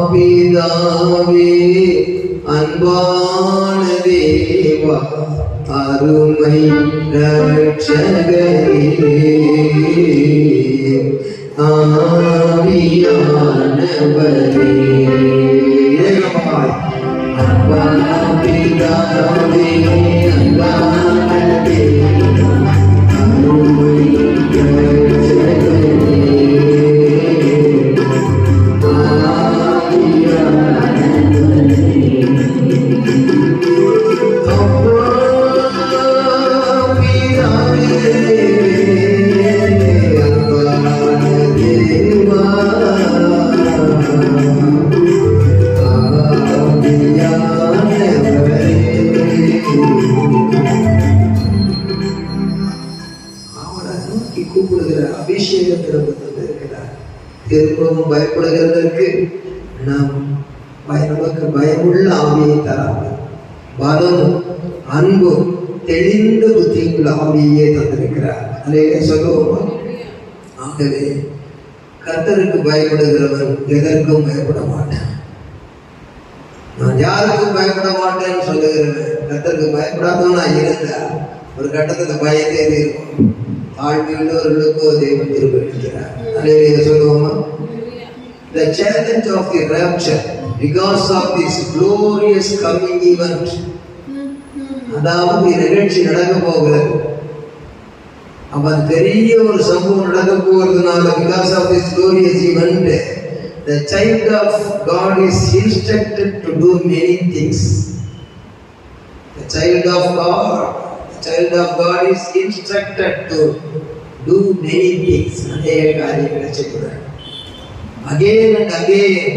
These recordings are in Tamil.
பிதாவே அன்பான தேவா அருமை ரட்சகரே ஆவியானவரே அப்பா பிதாவே அன்பான தேவா அருமை திரும்பவும் பயப்படுகிறதற்கு நமக்கு பயமுள்ள ஆவியை தராமல் பலமும் அன்பும் தெளிந்த புத்தியுள்ள ஆவியே தந்திருக்கிறார். அதையே சொல்லுவோமா? ஆகவே கர்த்தருக்கு பயப்படுகிறவன் எதற்கும் பயப்பட மாட்டான். நான் யாருக்கும் பயப்பட மாட்டேன்னு சொல்லுகிறவன் கர்த்தருக்கு பயப்படாதவனா இருந்தா ஒரு கட்டத்துல பயத்தே இருக்கும். தாழ்மையுள்ளவர்களுக்கோ தேவன் திருப்பிக்கிறார். அதையே சொல்லுவோமா? The challenge of the rapture because of this glorious coming event, அதாவது நிகழ்ச்சி நடக்க போகிறது, அவன் பெரிய ஒரு சம்பவம் நடக்க போகிறதுனால because of this glorious event the child of God is instructed to do many things. The child of God is instructed to do many things. அநேக காரியங்களை செய்கிறார். Again and again,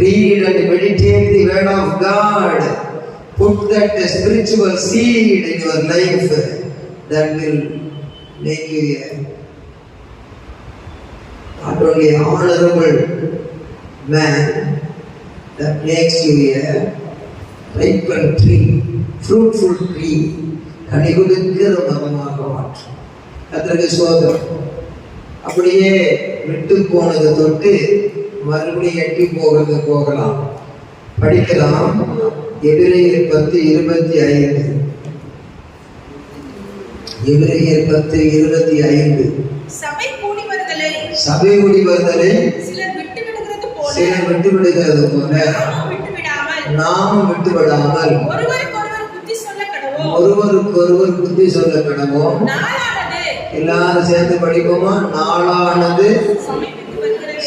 read and meditate the word of God. Put that spiritual seed in your life that will make you not only an honorable man, that makes you a ripened tree, fruitful tree. கனி கொடுக்கிற மரமாக மாற்றும். கர்த்தருக்கு ஸ்தோத்திரம். அப்படியே விட்டு போனதை தொட்டு மறுபடியும் எட்டி போகலாம். படிக்கலாம். எபிரேயர் 10:25. எபிரேயர் 10:25. சபை கூடி வருதலை சிலர் விட்டு விடுகிறது போல நாமும் விட்டு விடாமல் ஒருவருக்கொருவர் புத்தி சொல்ல கடவோம். எல்லாரும் சேர்ந்து படிப்போமா? நாளானது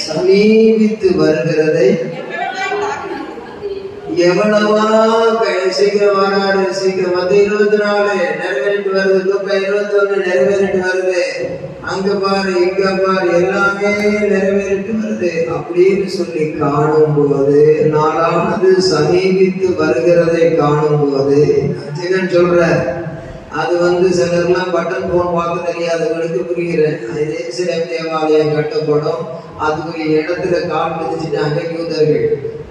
சமீபித்து வருகிறதை எவ்வளவா சீக்கிரம் வராது. சீக்கிரம் 24 நிறைவேறிட்டு வருது. 21 நிறைவேறிட்டு வருது. அங்க பாரு இங்க பாரு எல்லாமே நிறைவேறிட்டு வருது அப்படின்னு சொல்லி காணும் போது, நாளானது சமீபித்து வருகிறதை காணும் போது ஜெகன் சொல்ற அது சிலர்லாம் பட்டன் போன் பார்க்க தெரியாதவங்களுக்கு புரிகிறேன். எருசலேம் தேவாலயம் கட்டப்படும். அதுக்குரிய இடத்துல கால் மிதிச்சுட்டாங்க யூதர்கள்.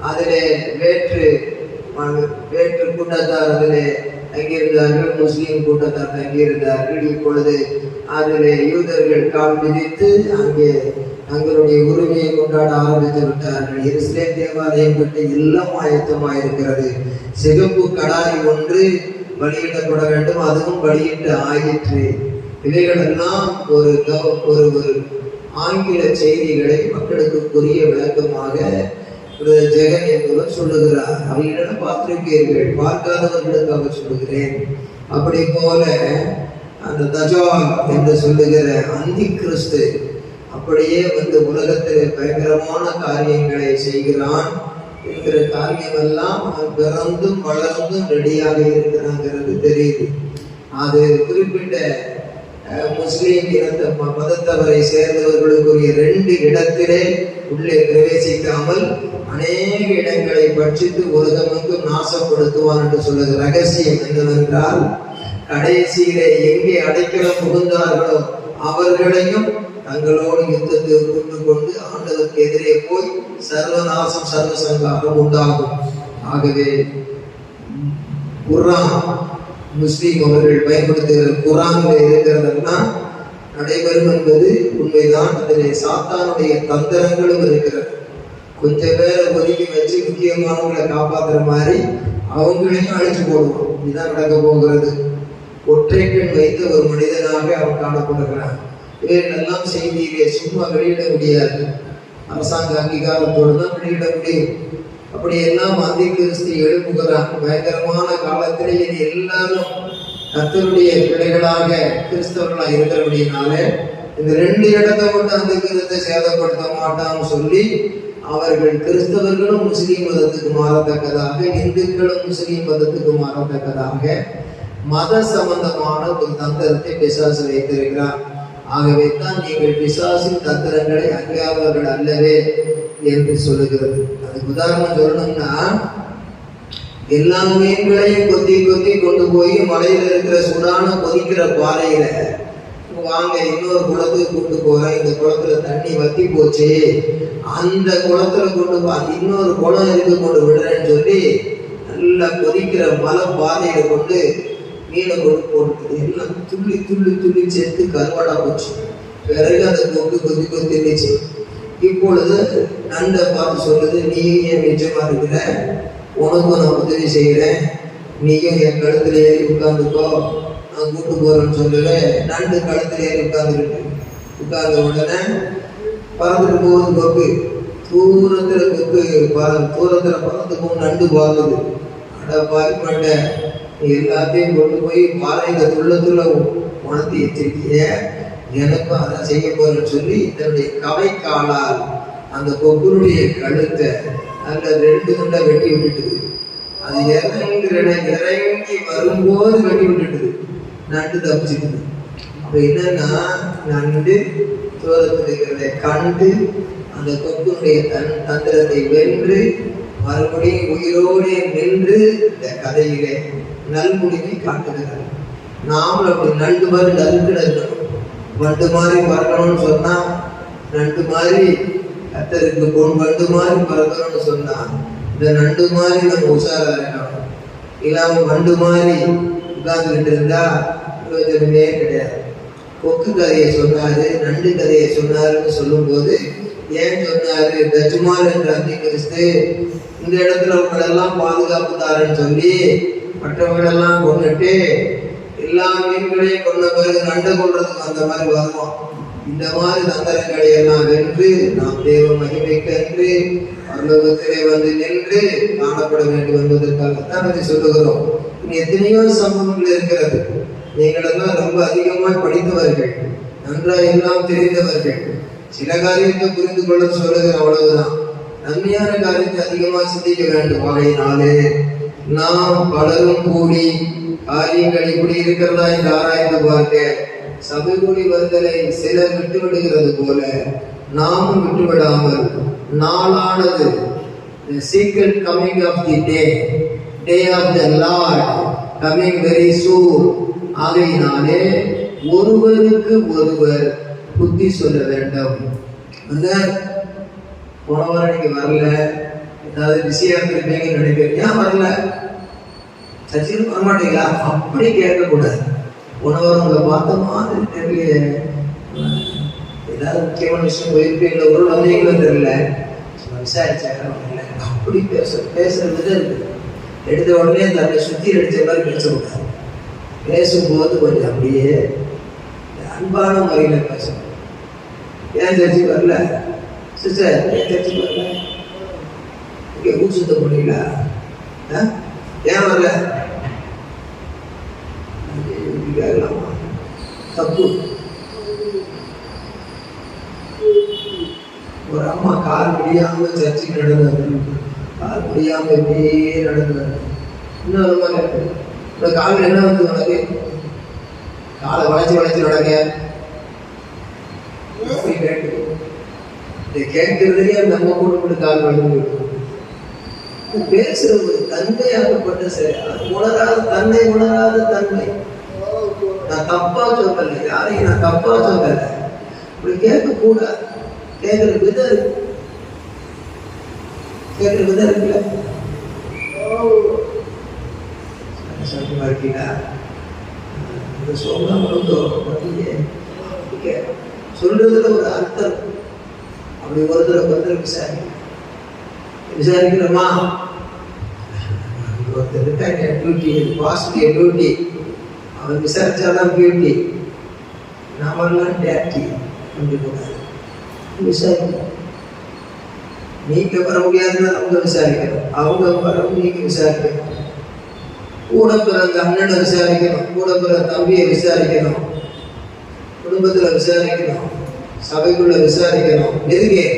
அதில் வேற்று கூட்டத்தார் அதில் தங்கியிருந்தார்கள், முஸ்லீம் கூட்டத்தார் தங்கியிருந்தார்கள். இப்பொழுது அதில் யூதர்கள் கால் மிதித்து அங்கே தங்களுடைய உரிமையை கொண்டாட ஆரம்பித்து விட்டார்கள். எருசலேம் தேவாலயம் கட்ட எல்லாம் ஆயத்தமாயிருக்கிறது. சிகப்பு கடாரி ஒன்று பலியிடப்பட வேண்டும். அதுவும் பலியிட்டு ஆயிற்று. இவைகளெல்லாம் ஒரு ஆங்கில செய்திகளை மக்களுக்கு புரிய விளக்கமாக ஜெகன் என்பவர் சொல்லுகிறார். அவைகளிடம் பார்த்திருப்பீர்கள், பார்க்காதவர்களுக்காக சொல்லுகிறேன். அப்படி போல அந்த தஜால் என்று சொல்லுகிற அந்தி கிறிஸ்து அப்படியே உலகத்தில் பயங்கரமான காரியங்களை செய்கிறான் என்கிற காரியமெல்லாம் பிறந்தும் வளர்ந்தும் ரெடியாக இருக்கிறாங்கிறது தெரியுது. அது குறிப்பிட்ட முஸ்லீம் இனத்த மதத்தவரை சேர்ந்தவர்களுக்குரிய 2 இடத்திலே உள்ளே பிரவேசிக்காமல் அநேக இடங்களை பட்சித்து உலகமெங்கும் நாசப்படுத்துவான் என்று சொல்லுகிற ரகசியம் என்னவென்றால், கடைசியிலே எங்கே அடைக்கலம் புகுந்தார்களோ அவர்களையும் தங்களோடு யுத்தத்தை கொண்டு ஆண்டவருக்கு எதிரே போய் சர்வநாசம் சர்வசங்காரம் உண்டாகும். ஆகவே குர்ஆன் முஸ்லீம் அவர்கள் பயன்படுத்துகிற குர்ஆனில் இருக்கிறதெல்லாம் நடைபெறும் என்பது உண்மைதான். அதிலே சாத்தானுடைய தந்திரங்களும் இருக்கிறது. கொஞ்சம் பேரை ஒதுக்கி வச்சு முக்கியமானவங்களை காப்பாற்றுற மாதிரி அவங்களையும் அழிச்சு போடுவோம். இதுதான் நடக்க போகிறது. ஒற்றைக்கண் வைத்த ஒரு மனிதனாக அவன் காணப்படுகிறான். இவைகளெல்லாம் செய்தியிலே சும்மா வெளியிட முடியாது. அரசாங்க அங்கீகாரத்தோடு தான் வெளியிட முடியும். அப்படியெல்லாம் அந்தி கிறிஸ்து எழுப்புகிறான். பயங்கரமான காலத்திலேயே எல்லாரும் கர்த்தருடைய பிள்ளைகளாக கிறிஸ்தவர்களாக இருக்கிறபடினால இந்த 2 இடத்தை மட்டும் அந்த கிறிஸ்தவத்தை சேதப்படுத்த மாட்டான்னு சொல்லி அவர்கள் கிறிஸ்தவர்களும் முஸ்லீம் மதத்துக்கு மாறத்தக்கதாக, இந்துக்களும் முஸ்லீம் மதத்துக்கு மாறத்தக்கதாக மத சம்பந்தமான ஒரு தந்திரத்தை பிசாசு வைத்திருக்கிறார். ஆகவே தான் நீங்கள் பிசாசின் தந்திரங்களை அறியாதவர்கள் அல்லவே என்று சொல்லுகிறது. அதுக்கு உதாரணம் சொல்லணும்னா, எல்லா மீன்களையும் கொத்தி கொத்தி கொண்டு போய் மலையில இருக்கிற சூடான கொதிக்கிற பாறையில வாங்க இன்னொரு குளத்துக்கு கொண்டு போறேன், இந்த குளத்துல தண்ணி வத்தி போச்சு, அந்த குளத்துல கொண்டு இன்னொரு குளம் இருக்கு கொண்டு விடுறேன்னு சொல்லி நல்லா கொதிக்கிற மலை பாறையில கொண்டு மீனை கொண்டு போட்டு எல்லாம் துள்ளி துள்ளி துள்ளி சேர்த்து கருவாடா போச்சு. பிறகு அந்த கொக்கு கொத்தி கொத்திருந்துச்சு. இப்பொழுது நண்டை பார்த்து சொல்லுது, நீயும் என் மிச்சமா இருக்கிற, உனக்கும் நான் உதவி செய்கிறேன், நீயும் என் கழுத்துல ஏறி உட்காந்துக்கோ, நான் கூட்டு போறேன்னு சொல்லுவேன். நண்டு கழுத்துல ஏறி உட்கார்ந்த உடனே பறந்துட்டு போகுது கொக்கு. தூரத்துல கொக்கு தூரத்துல பறந்துக்கும் நண்டு பார்க்குது. அட பாய்ப்பட்ட, எல்லாத்தையும் கொண்டு போய் பாறையில துள்ள உணர்த்தி வச்சிருக்கிய, எனக்கும் அதை செய்ய போறேன்னு சொல்லி தன்னுடைய கவை காலால் அந்த கொக்குனுடைய கழுத்தை அதில் 2 துண்டா வெட்டி விட்டுட்டுது. அது இறங்கி வரும்போது வெட்டி விட்டுட்டுது. நண்டு தப்பிச்சுட்டுது. அப்ப என்னன்னா, நண்டு தூரத்தில் இருக்கிறத கண்டு அந்த கொக்குனுடைய தந்திரத்தை வென்று மறுபடியும் உயிரோடு நின்று இந்த கதையிலே நல்முடிவை காட்டுகிறார். நாமளும் அப்படி நண்டு மாதிரி நல்குன்னு இருக்கணும். வண்டு மாதிரி பறக்கணும்னு சொன்னா, நண்டு மாதிரி கத்தருக்கு வண்டு மாதிரி பறக்கணும்னு சொன்னா, இந்த நண்டு மாதிரி நம்ம உஷாரா இருக்கணும். இல்லாம வண்டு மாதிரி உட்கார்ந்துக்கிட்டு இருந்தா பிரயோஜனமே கிடையாது. கொக்கு கதையை சொன்னாரு, நண்டு கதையை சொன்னாருன்னு சொல்லும் போது ஏன் சொன்னாரு? தஜ்மால் என்ற அந்தி கிறிஸ்து இந்த இடத்துல உங்களெல்லாம் பாதுகாப்பு தாருன்னு சொல்லி மற்றவங்களெல்லாம் கொண்டுட்டு எல்லா மீன்களையும் கொண்ட பிறகு நண்டை கொள்றதுக்கு அந்த மாதிரி வருவோம். இந்த மாதிரி தந்திரங்களை எல்லாம் வென்று நாம் தேவ மகிமைக்கு என்று பரலோகத்திலே வந்து நின்று காணப்பட வேண்டும் என்பதற்காகத்தான் அதை சொல்லுகிறோம். இனி எத்தனையோ சம்பவங்கள் இருக்கிறது. நீங்களெல்லாம் ரொம்ப அதிகமாக படித்தவர்கள், நன்றாக எல்லாம் தெரிந்தவர்கள். சில காரியத்தை புரிந்து கொள்ள சொல்லுகிற அவ்வளவுதான். நன்மையான காரியத்தை அதிகமாக சிந்திக்க வேண்டும். ஆகையினாலே நாம் பலரும் கூடி காரியங்கள் இப்படி இருக்கிறதா என்று ஆராய்ந்து பார்க்க சபை கூடி வருதலை சிலர் விட்டு விடுகிறது போல நாமும் விட்டுவிடாமல், நாளானது the secret coming of the day of the Lord coming very soon. ஆகையினாலே ஒருவருக்கு ஒருவர் புத்தி சொல்ல வேண்டும். அந்த போன வாரம் நீங்க வரல, ஏதாவது பிஸியா இருந்திருப்பீங்கன்னு நினைக்கிறேன். ஏன் வரல? சச்சின் வரமாட்டீங்களா? அப்படி கேட்கக்கூடாது. போன வாரம் உங்களை பார்த்த மாதிரி தெரியல, ஏதாவது முக்கியமான விஷயம் போயிருப்பீங்களா, ஒரு வந்தீங்களும் தெரியல, விசாரிச்சாங்க. அப்படி பேசுறது இருக்கு. எடுத்த உடனே தன்னை சுத்தி அடிச்ச மாதிரி பேசக்கூடாது. பேசும்போது கொஞ்சம் அப்படியே அன்பான முறையில பேசணும். ஏன் சர்ச்சி வரல சிஸ்டர்? ஏன் சர்ச்சி வரல? இங்கே ஊர் சுத்த முடியல, ஏன் வரல? தப்பு. ஒரு அம்மா கால் முடியாம சர்ச்சுக்கு நடந்தாரு. கால் முடியாம எப்படியே நடந்தாரு. இன்னொரு மாதிரி இந்த கால் என்ன வந்து உனக்கு? காலை வளைச்சு நடங்க. கேட்கிறதுலயே நம்ம கூட கால் வளைந்து பேசுற ஒரு தன்மையாகப்பட்ட சரி, உணராத தன்னை, உணராத தன்மை. நான் தப்பா சொல்லல, யாரையும் நான் தப்பா சொல்லல. இப்படி கேட்க கூடாது. கேட்கிற விதம் இருக்கு, கேட்கிற விதம் இருக்குல்ல. சந்தோஷமா இருக்கீங்களா? சொல்றதுல ஒரு அர்த்தம். அப்படி ஒருத்தரை விசாரி விசாரிக்கிறோமா? Duty, positive duty. அவன் விசாரிச்சாதான் பியூட்டி. நாமெல்லாம் டேட்டி கூடாது. விசாரிக்கணும். நீங்க வர முடியாதுன்னு அவங்க விசாரிக்கணும், அவங்க வர நீங்க விசாரிக்கணும். கூட பிறந்த அண்ணனை விசாரிக்கணும், கூட பிறந்த தம்பியை விசாரிக்கணும், குடும்பத்துல விசாரிக்கணும், சபைக்குள்ள விசாரிக்கணும். எதுக்கே?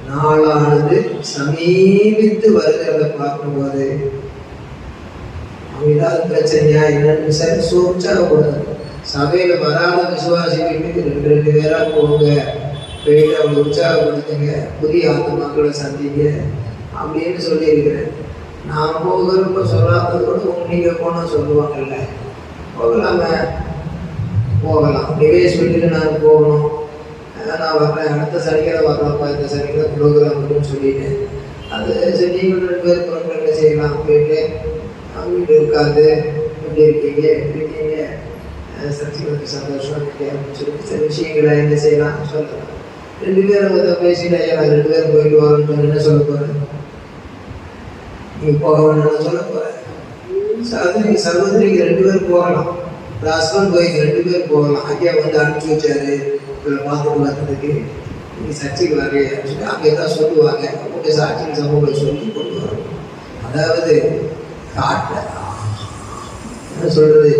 நாளானது சமீபித்து வருகிறத பார்க்கும்போது அவங்க ஏதாவது பிரச்சனையா என்னன்னு விசாரிச்சு உற்சாகக்கூடாது. சபையில வராத விசுவாசி வீட்டுக்கு 2 பேரா போங்க, போயிட்டு அவங்க உற்சாகப்படுத்துங்க, புதிய ஆத்மாக்களை சந்திங்க அப்படின்னு சொல்லியிருக்கிறேன். நான் போகிறப்ப சொல்லாததோடு நீங்க போனா சொல்லுவாங்கல்ல, போகலாம். டிவைஸ் விட்டுட்டு நான் போகணும், நான் வர்றேன், அடுத்த சனிக்கிழமை வரலாம்ப்பா, இந்த சனிக்கிழமை ப்ரோக்ராம் அப்படின்னு சொல்லிட்டேன். அது சரி, நீங்கள் 2 பேர் ப்ரோக்ராம் செய்யலாம். போயிட்டு வீட்டு இருக்காது, எப்படி இருக்கீங்க, எப்படி இருக்கீங்க, சர்ச்சைகளுக்கு சந்தோஷம் அப்படின்னு சொல்லிட்டு சில விஷயங்களை என்ன செய்யலாம் சொல்லலாம். 2 பேரும் பேசிட்டு ஐயா 2 பேரும் போயிட்டு வரோம்னு என்ன சொல்ல போறேன்? நீங்க போக வேணும்னு சொல்ல போறேன். சகோதரிக்கு 2 பேர் போகலாம், ஹஸ்பண்ட் ஒய்ஃப் 2 பேர் போகலாம். ஐயா அனுப்பிச்சு வச்சாரு பார்த்துட்டு வர்றதுக்கு, நீங்க சர்ச்சைக்கு வர்றீங்க சொல்லி அங்கே தான் சொல்லுவாங்க. அவங்க சாட்சியின் சமூகம் சொல்லி கொண்டு வரணும். அதாவது என்ன சொல்றது,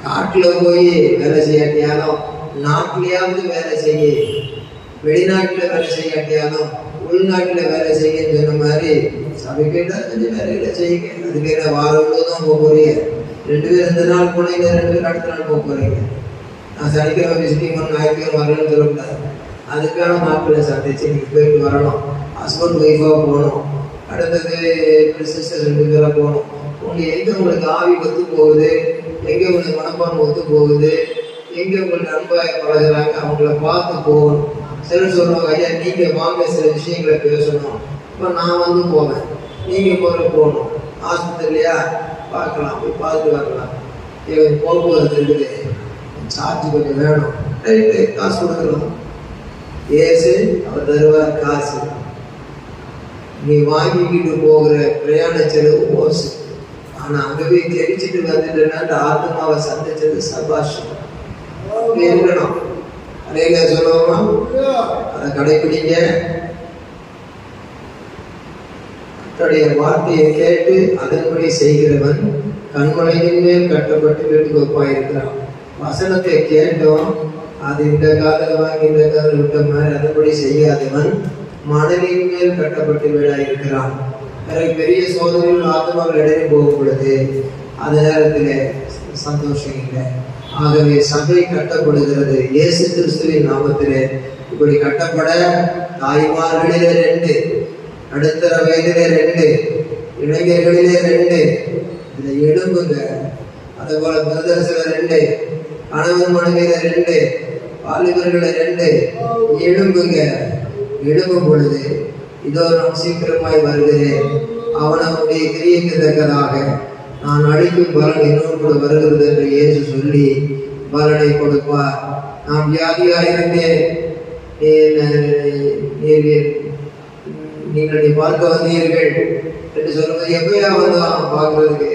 காட்டுல போய் வேலை செய்யாட்டியாலும் நாட்டிலேயாவது வேலை செய்ய, வெளிநாட்டுல வேலை செய்யாட்டியாலும் உள்நாட்டுல வேலை செய்யன்னு சொன்ன மாதிரி சபைக்கிட்ட கொஞ்சம் வேலைகளை செய்யுங்க. அதுக்கு என்ன வாரம் முழுவதும் போக போறீங்க? 2 பேர் இந்த நாள் போனீங்க, 2 பேர் அடுத்த நாள் போக போறீங்க. நான் சனிக்கிழமை விசிட்டிங் பண்ண ஞாயிற்றுக்கிழமை வரணும்னு சொல்லக்கூடாது. அதுக்கான நாட்களை சந்திச்சு நீங்க போயிட்டு வரணும். ஹஸ்பண்ட் ஒய்ஃபாக போகணும், அடுத்தது சிஸ்டர் 2 பேராக போகணும். எங்கே உங்களுக்கு ஆவி ஒத்து போகுது, எங்கே உங்களுக்கு மனப்பான்மை ஒத்து போகுது, எங்கே உங்களுக்கு அன்பாக பழகுறாங்க அவங்கள பார்த்து போகணும். சிலர் சொல்லுவாங்க, ஐயா நீங்கள் வாங்க சில விஷயங்களை பேசணும். இப்போ நான் போவேன், நீங்கள் போகணும். ஆஸ்பத்திரிலையா பார்க்கலாம், போய் பார்த்துட்டு வரலாம். போக்குவரத்து இருக்குது, சார்ஜ் கொஞ்சம் வேணும், ரைட்டு காசு கொடுக்கலாம். ஏசு அவர் தருவார் காசு. நீ வாங்கிக்கிட்டு போகிற பிரயாண செலவு ஓசு. ஆனால் அங்கே போய் தெரிச்சுட்டு வந்துட்டேன்னா அந்த ஆத்மாவை சந்திச்சது சபாஷம் இருக்கணும். அதையில சொல்லுவோமா? அதை கடைபிடிங்க. அவருடைய வார்த்தையை கேட்டு அதன்படி செய்கிறவன் கண்மலையின் மேல் கட்டப்பட்டு வீட்டுக்கு ஒப்பாயிருக்கிறான். வசனத்தை கேட்டோம், அது இந்த காலம் வாங்கி இந்த காலம் விட்ட மாதிரி அதன்படி செய்யாதவன் மணலின் மேல் கட்டப்பட்டு வீடாயிருக்கிறான். எனக்கு பெரிய சோதனைகள் ஆத்மாவில் இடையே போகும் பொழுது அந்த நேரத்தில் சந்தோஷம் இல்லை. ஆகவே சபை கட்டப்படுகிறது இயேசு கிறிஸ்துவின் நாமத்திலே. இப்படி கட்டப்பட தாய்மார்களிலே 2, நடுத்தர வயதிலே 2, இளைஞர்களிலே 2, இதை எழும்புங்க. அதே போல பிரதர்ஸ்ல 2, கணவன் மனைவியில 2, வாலிபர்களை 2 எழும்புங்க. எழும்பும் பொழுது இதோ நான் சீக்கிரமாய் வருகிறேன், அவனுடைய கிரியைக்கு தக்கதாக நான் அளிக்கும் பலன் என்னோடு கூட வருகிறது என்று இயேசு சொல்லி பலனை கொடுப்பார். நான் வியாதியாயிருந்தேன், நீங்கள் பார்க்க வந்தீர்கள் என்று சொல்வது எப்பயா வந்தான் பார்க்கறதுக்கு?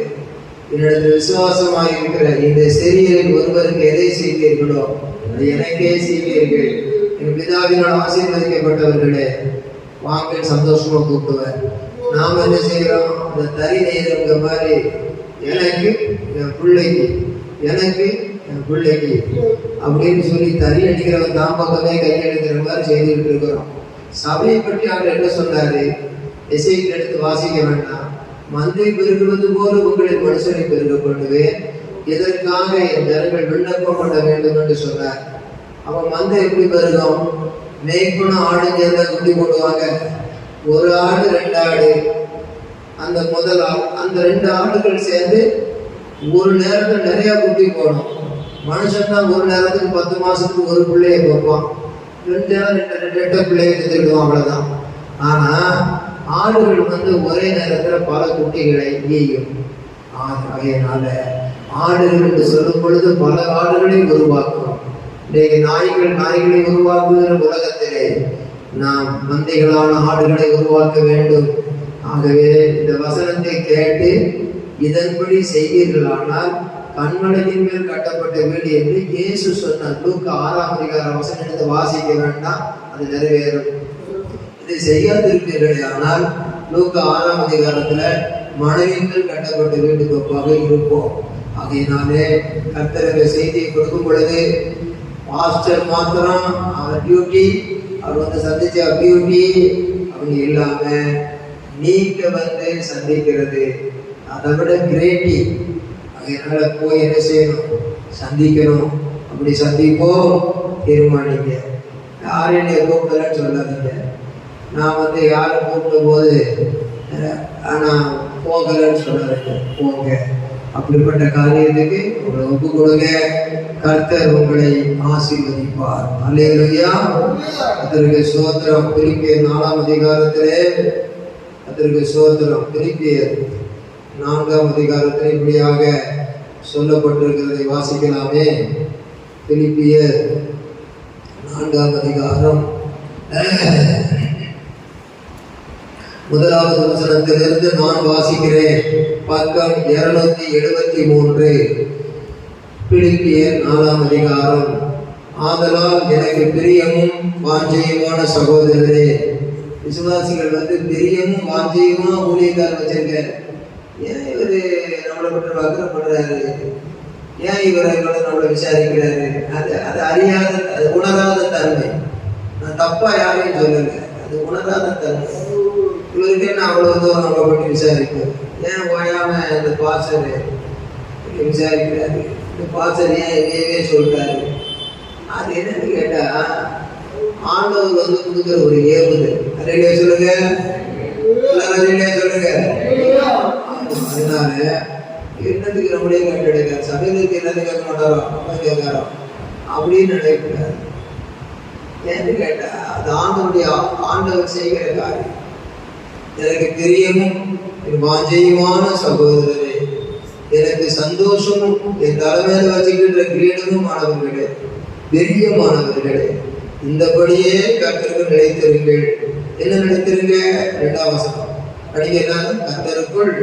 என்னிடத்தில் விசுவாசமாக இருக்கிற இந்த சிறியரில் ஒருவருக்கு எதை செய்தீர்களோ அது எனக்கே செய்வீர்கள். என் பிதாவினால் ஆசீர்வதிக்கப்பட்டவர்களே வாங்க சந்தோஷமா கூப்பிடுவேன். நாம் என்ன செய்கிறோம்? அந்த தறி நெய்தவங்க மாதிரி எனக்கு என் பிள்ளைக்கு, எனக்கு என் பிள்ளைக்கு அப்படின்னு சொல்லி தறி அடிக்கிறவன் தான் பக்கமே கையெழுக்கிற மாதிரி செய்துகிட்டு இருக்கிறோம். சபையை பற்றி அவர் என்ன சொன்னாரு? இசைக்கு எடுத்து வாசிக்க வேண்டாம். மந்தை பெருகுவது போல உங்களின் மனுஷனை பெருக பண்ணுவேன், இதற்காக என் ஜனங்கள் விண்ணப்பம் பண்ண வேண்டும் என்று சொன்னார். அவன் மந்தை எப்படி பெருகும்? மேய்ப்பனும் ஆடு சேர்ந்தா குட்டி போடுவாங்க. 1 ஆடு 2 ஆடு, அந்த முதல் அந்த 2 ஆடுகள் சேர்ந்து ஒரு நேரத்தில் நிறைய குட்டி போடும். மனுஷன் தான் ஒரு நேரத்துக்கு 10 மாசத்துக்கு ஒரு பிள்ளையை பார்ப்பான், 2 பிள்ளையை எடுத்துக்கிடுவோம், அவ்வளவுதான். ஆனா ஆடுகள் ஒரே நேரத்துல பல குட்டிகளை ஈயும். அதனால ஆடுகள் என்று சொல்லும் பொழுது பல ஆடுகளை உருவாக்கும். நாய்களை உருவாக்குகிற உலகத்திலே நாம் மந்தைகளான ஆடுகளை உருவாக்க வேண்டும். ஆகவே இந்த வசனத்தை கேட்டு இதன்படி செய்வீர்களானால் கண்மலையின் மேல் கட்டப்பட்ட வீடு என்று இயேசு சொன்னார். லூக்கா 6ஆம் அதிகாரம் வசனம் எடுத்து வாசிக்க வேண்டாம், அது நிறைவேறும். இதை செய்யாதிருப்பீர்களே ஆனால் லூக்கா 6ஆம் அதிகாரத்துல மலையின் மேல் கட்டப்பட்ட வீட்டுக்கு ஒப்பாக இருப்போம். ஆகையினாலே கர்த்தர் செய்தியை கொடுக்கும் பொழுது பாஸ்டர் மாத்திரம் அவர் டியூட்டி, அவர் வந்து சந்திச்ச டியூட்டி அவங்க இல்லாம நீங்க வந்து சந்திக்கிறது அதை விட கிரேட்டி. அதனால போய் என்ன செய்யணும்? சந்திக்கணும். அப்படி சந்திப்போம் தீர்மானிங்க. யாரும் என்னை கூப்பிடலன்னு சொல்லாதீங்க. நான் வந்து யாரும் கூப்பிடும் போது நான் போகலன்னு சொல்லாதீங்க, போங்க. அப்படிப்பட்ட காரியத்துக்கு உங்களை ஒப்பு கொடுங்க. கர்த்தர் உங்களை ஆசீர்வதிப்பார். அல்லேலூயா. அதற்கு ஸ்தோத்திரம். பிலிப்பியர் 4ஆம் அதிகாரத்திலே அதற்கு ஸ்தோத்திரம். பிலிப்பியர் 4ஆம் அதிகாரத்தில் இப்படியாக சொல்லப்பட்டிருக்கிறதை வாசிக்கலாமே. பிலிப்பியர் 4ஆம் அதிகாரம் 1வது வசனத்திலிருந்து நான் வாசிக்கிறேன். பக்கம் 273. பிலிப்பியர் 4ஆம் அதிகாரம். ஆதலால் எனக்கு பிரியமும் வாஞ்சையுமான சகோதரரே. விசுவாசிகள் வந்து பிரியமும் வாஞ்சையுமா ஊழியக்காரர் வச்சிருக்க. ஏன் இவரு நம்மளை பற்றி வக்கரப்படுறாரு? ஏன் இவரை நம்மளை விசாரிக்கிறாரு? அது அறியாத, அது உணராத தன்மை. நான் தப்பா யாரையும் சொல்லலை, அது உணராத தன்மை. இவருக்கு என்ன அவ்வளவு தூரம் நம்மளை பற்றி விசாரிக்கும்? ஏன் ஓயாம இந்த பாசர் விசாரிக்கிறாரு? இந்த பாசர் ஏன் என்னையவே சொல்றாரு? அது என்னன்னு கேட்டா ஆண்டவர் வந்து கொடுக்குற ஒரு ஏவுதல். அரையிலே சொல்லுங்க, அரையிலே சொல்லுங்க. அதனால என்னத்துக்கு நம்மளே கேட்டு சபையிலுக்கு என்னது கேட்க மாட்டாரோ நம்ம கேட்காரோ அப்படின்னு நினைக்கிறாரு. ஏன்னு கேட்டா அது ஆண்டவர் செய்கிற காரியம். எனக்கு பிரியமும் வாஞ்சையுமான சகோதரரே, எனக்கு சந்தோஷமும் என் தலைமையில வச்சுக்கின்ற கிரீடமும் ஆனவர்களே, பிரியமானவர்களே, இந்தபடியே கர்த்தருக்கு நிலைத்திருங்கள். என்ன நிலைத்திருங்க? 2ஆம் வசனம் படிக்கலாம். கர்த்தருக்குள்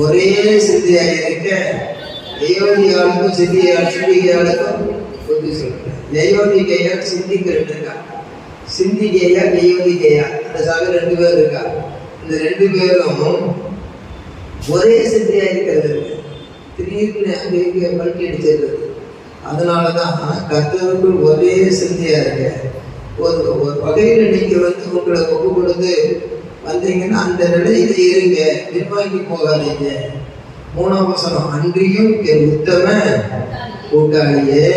ஒரே சிந்தையாக இருக்க தெய்வதியாளுக்கும் சிந்திகையாளுக்கும் புத்தி சொல்றேன். தெய்வதிகையால் சிந்திக்கிறேன் இருக்கா, சிந்திகையா தெய்வதிகையா, அந்த சபை 2 பேர் இருக்கா. இந்த 2 பேரும் ஒரே சிந்தையா இருக்கிறது. திடீர்னு அங்கே இங்கே பல்கி அடிச்சிருக்கிறது. அதனாலதான் கர்த்தருக்குள் ஒரே சிந்தையா இருக்க. ஒரு வகையில நீங்க வந்து உங்களை ஒப்பு கொடுத்து வந்தீங்கன்னா அந்த நிலையில இருங்க, பின்வாங்கி போகாதீங்க. 3ஆம் வசனம் அன்றியும் என் உத்தம கூட்டாளியே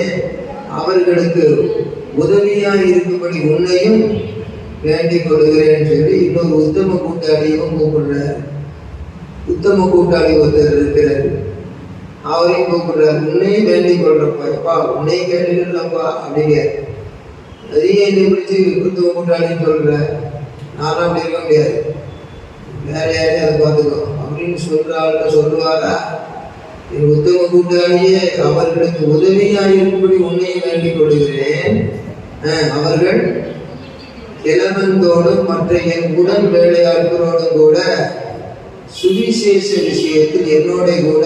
அவர்களுக்கு உதவியாக இருக்கும்படி உன்னையும் வேண்டிக் கொள்கிறேன்னு சொல்லி இன்னொரு உத்தம கூட்டாளியும் கூப்பிடுறாரு. உத்தம கூட்டாளி ஒருத்தர் இருக்கிறாரு, அவரையும் கூப்பிடுறாரு. உன்னையும் வேண்டிக் கொள்றப்பா, உன்னையும் கேட்டுக்கலப்பா அப்படிங்க. அதையும் என்னை பிடிச்சி உத்தம கூட்டாளின்னு சொல்ற, நானும் அப்படி இருக்க முடியாது, வேற யாரையும் அதை பார்த்துக்கோ அப்படின்னு சொல்லுவாரா? என் உத்தம கூட்டாளியே அவர்களுக்கு உதவியாக இருக்கும்படி உன்னையும் வேண்டிக் கொள்கிறேன். அவர்கள் கிழவந்தோடும் மற்ற என் உடன் வேலையாட்களோடும் கூட சுவிசேஷ விஷயத்தில் என்னோட கூட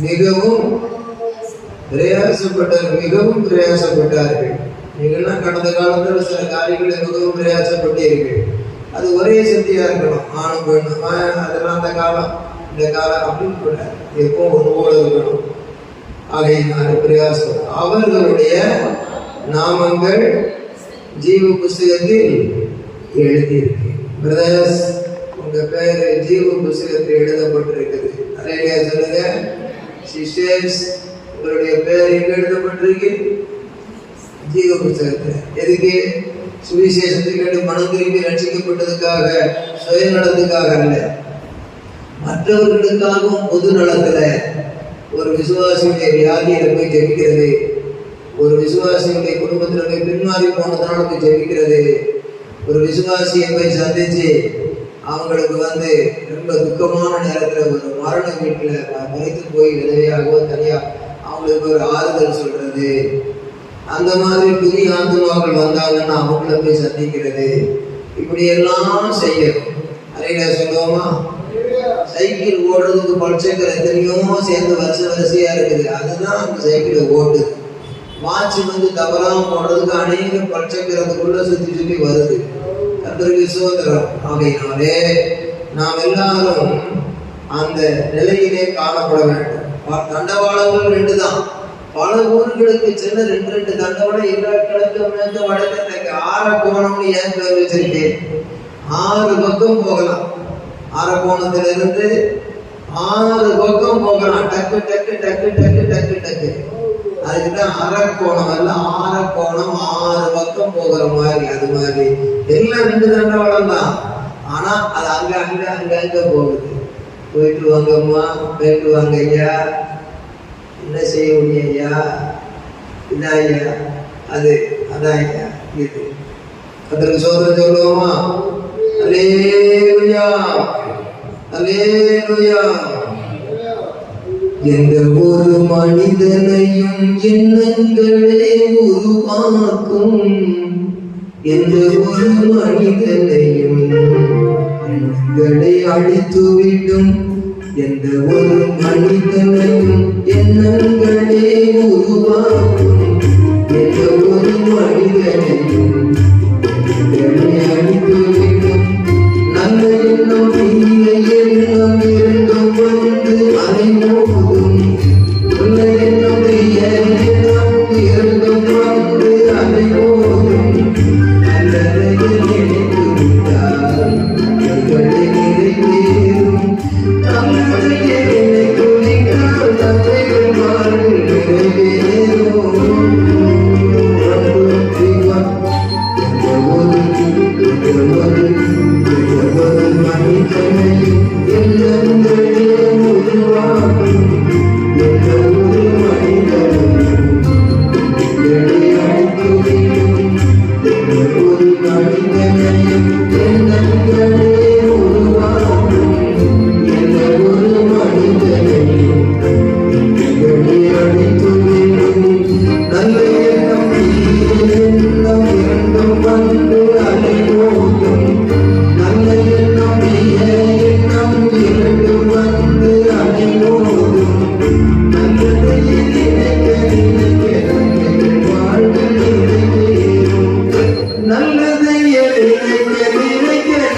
மிகவும் பிரயாசப்பட்டார்கள். நீங்கள்லாம் கடந்த காலத்துல சில காரியங்களை மிகவும் பிரயாசப்பட்டீர்கள். அது ஒரே சிந்தியா இருக்கணும், ஆணும் பெண்ணும். அதெல்லாம் அந்த காலம் இந்த காலம் அப்படின்னு கூட எப்போ ஒன்று போல இருக்கணும். ஆகையினால பிரயாசம். அவர்களுடைய நாமங்கள் ஜீவ புஸ்தகத்தில் எழுதியிருக்கு. பிரதர்ஸ், உங்க பேர் ஜீவ புஸ்தகத்தில் எழுதப்பட்டிருக்குது. அலையா சொல்லுங்க. சிஸ்டர்ஸ், உங்களுடைய பேர் எங்க எழுதப்பட்டிருக்கு? ஜீவ புஸ்தகத்தில். எதுக்கு? சுவிசேஷத்துக்கு மனம் திரும்பி ரட்சிக்கப்பட்டதுக்காக, சுயநலத்துக்காக அல்ல, மற்றவர்களுக்காகவும் பொது நலத்துல. ஒரு விசுவாசியுடைய வியாதியில போய் ஜெபிக்கிறது, ஒரு விசுவாசியுடைய குடும்பத்துல போய் பின்மாறி போனதுனால போய் ஜெபிக்கிறது, ஒரு விசுவாசியை போய் சந்திச்சு அவங்களுக்கு வந்து ரொம்ப துக்கமான நேரத்துல ஒரு மரண வீட்டுல மறைத்து போய் விதவையாகவோ தனியா அவங்களுக்கு ஒரு ஆறுதல் சொல்றது, அந்த மாதிரி புதிய ஆத்மாக்கள் வந்தாங்கன்னா அவங்கள போய் சந்திக்கிறது, இப்படி எல்லாம் செய்யணும். அறையில சொல்லுவோமா, சைக்கிள் ஓடுறதுக்கு பல்சக்கர் எத்தனையோ சேர்ந்து வரிசையா இருக்குது, அதுதான் அந்த சைக்கிளை ஓடுது. வாட்ச் தவறாம ஓடுறதுக்கு அநேக பல்சக்கரத்துக்குள்ள சுத்தி வருது. கர்த்தருக்கு சோதரம். ஆகையினாலே நாம் எல்லாரும் அந்த நிலையிலே காணப்பட வேண்டும். தண்டவாளங்கள் 2 தான். பல ஊர்களுக்கு சென்று 2 தண்டவாளம், எல்லா கிழக்கு மேற்கு வடக்கு தெற்கு 6 கோணம்னு ஏன் பேர் வச்சிருக்கேன். 6 பக்கம் போகலாம். அரக்கோணத்திலிருந்து 6 பக்கம் போகலாம். டக்கு டக்கு டக்கு டக்கு டக்கு டக்கு. அதுக்குதான் அரக்கோணம், எல்லாம் 6 கோணம், 6 பக்கம் போகிற மாதிரி. அது மாதிரி எல்லாம் 2 தண்டவாளம் தான். ஆனா அது அங்க அங்க அங்க அங்க போகுது. போயிட்டு வாங்கம்மா, போயிட்டு வாங்க ஐயா, என்ன செய்ய முடியும் ஐயா, இதான் ஐயா, அது அதான் ஐயா, இது கர்த்தருக்கு சோதரம் சொல்லுவோமா. அல்லேலூயா, அல்லேலூயா. எந்த ஒரு மனிதனையும் எண்ணங்களே உருவாக்கும், எந்த ஒரு மனிதனையும் எண்ணங்களை அழித்துவிடும், எந்த ஒரு மனிதனையும் எண்ணங்களே உருவாக்கும், எந்த ஒரு மனிதனையும் எண்ணங்களை அழித்துவிடும். நல்ல எண்ணம் தீய எண்ணம் இரண்டும் வந்து அலைமோதும், நல்ல எண்ணம் தீய எண்ணம் இரண்டும் வந்து அலைமோதும். நல்லதை நினைத்து விட்டால் எங்களை நிறைவேறும், நல்லதையே நினைத்து விட்டால்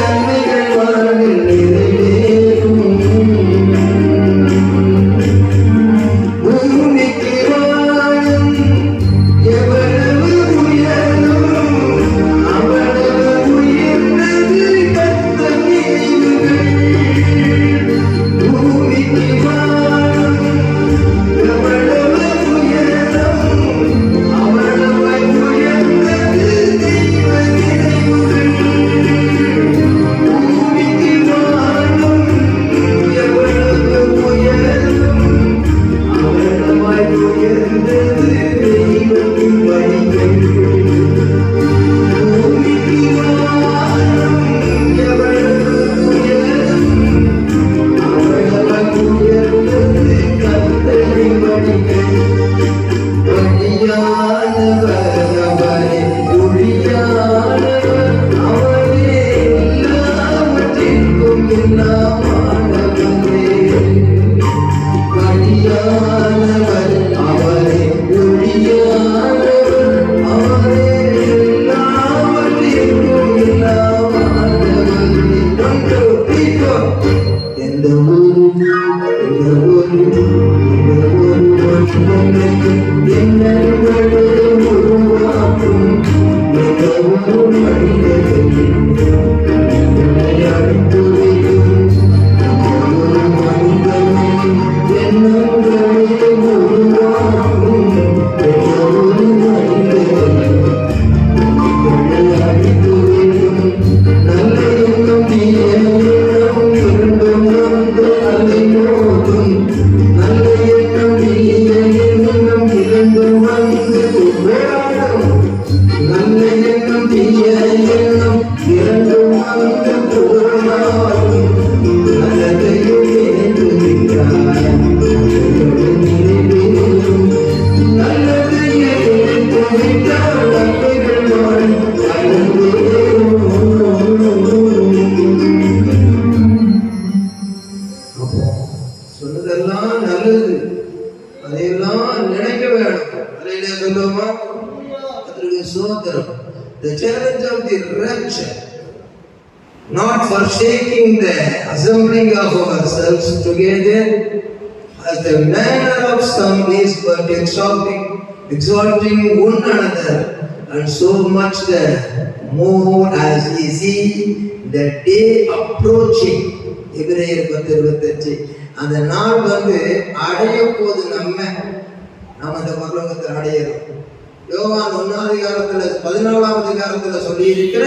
நன்மைகள் வாழ்வில் நிறைவேறும். நல்லதையே not forsaking the assembling of ourselves together as the manner of some is, but exalting one another, and so much the more as ye see the day approaching. எபிரேயர் 10:28. அந்த நாள் அடைய போது நம்ம அந்த பரலோகத்தை அடையறோம். யோவான் 1:14 சொல்லி இருக்கிற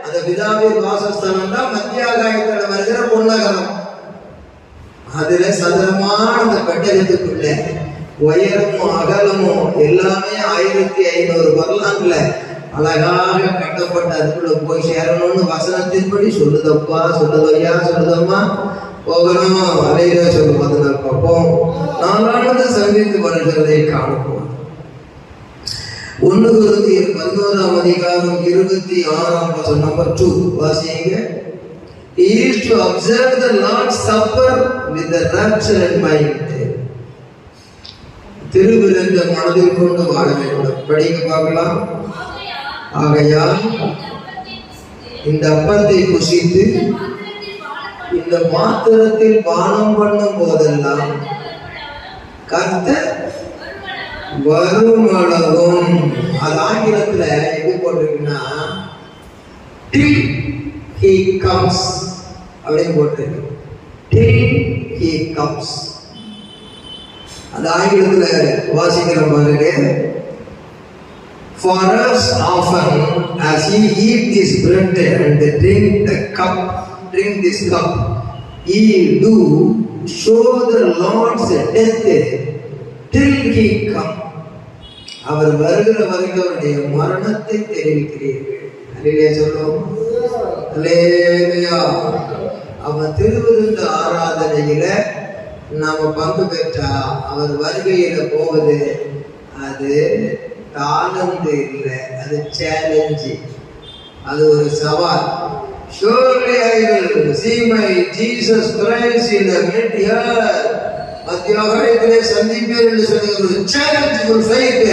அந்த பிதாவின் வாசஸ்தானம் தான் மத்திய ஆகாயத்தில் வருகிற பொன்னகரம். அதுல சதுரமான அந்த கட்டடத்துக்குள்ள உயரமும் அகலமும் எல்லாமே 1500 பர்லாங்குல அழகாக கட்டப்பட்ட அதுக்குள்ள போய் சேரணும்னு வசனத்தின்படி சொல்லுதப்பா, சொல்லுதையா, சொல்லுதம்மா, போகணும். அலையில சொல்லு 14 பார்ப்போம். 4வது சந்தித்து வருகிறதை காணுவோம். 1 கொரிந்தியர் 11:26 நம்பர் 2 வாசிங்க. He is to observe the Lord's Supper with the raptured mind. திருவிருந்த மனதில் கொண்டு வாழ வேண்டும். படிக்க பார்க்கலாம். ஆகையால் இந்த அப்பத்தை புசித்து இந்த பாத்திரத்தில் பானம் பண்ணும் போதெல்லாம் கர்த்தர் வருமளவும், அது ஆங்கிலத்துல எப்படி போட்டிருக்குன்னா till he comes அப்படின்னு போட்டிருக்கு. till he comes. அது ஆங்கிலத்துல வாசிக்கிற பாருங்க. For us often as ye eat this bread and drink this cup, ye do show the Lord's death till he come. அவர் வருகிற வரைக்கும் அவருடைய மரணத்தை தெரிவிக்கிறீர்கள். அல்லேலூயா சொல்லுவோம். அல்லேலூயா. அவன் திருவிருந்த ஆராதனையில நாம பங்கு பெற்றா அவர் வருகையில போவது அது தாளந்து இல்லை, அது சேலஞ்சு, அது ஒரு சவால். Surely I will see my Jesus Christ in the mid-earth. மத்தியாகத்திலே சந்திப்பேன் என்று சொல்லுகிற ஒரு சேலஞ்சுக்குள் faith.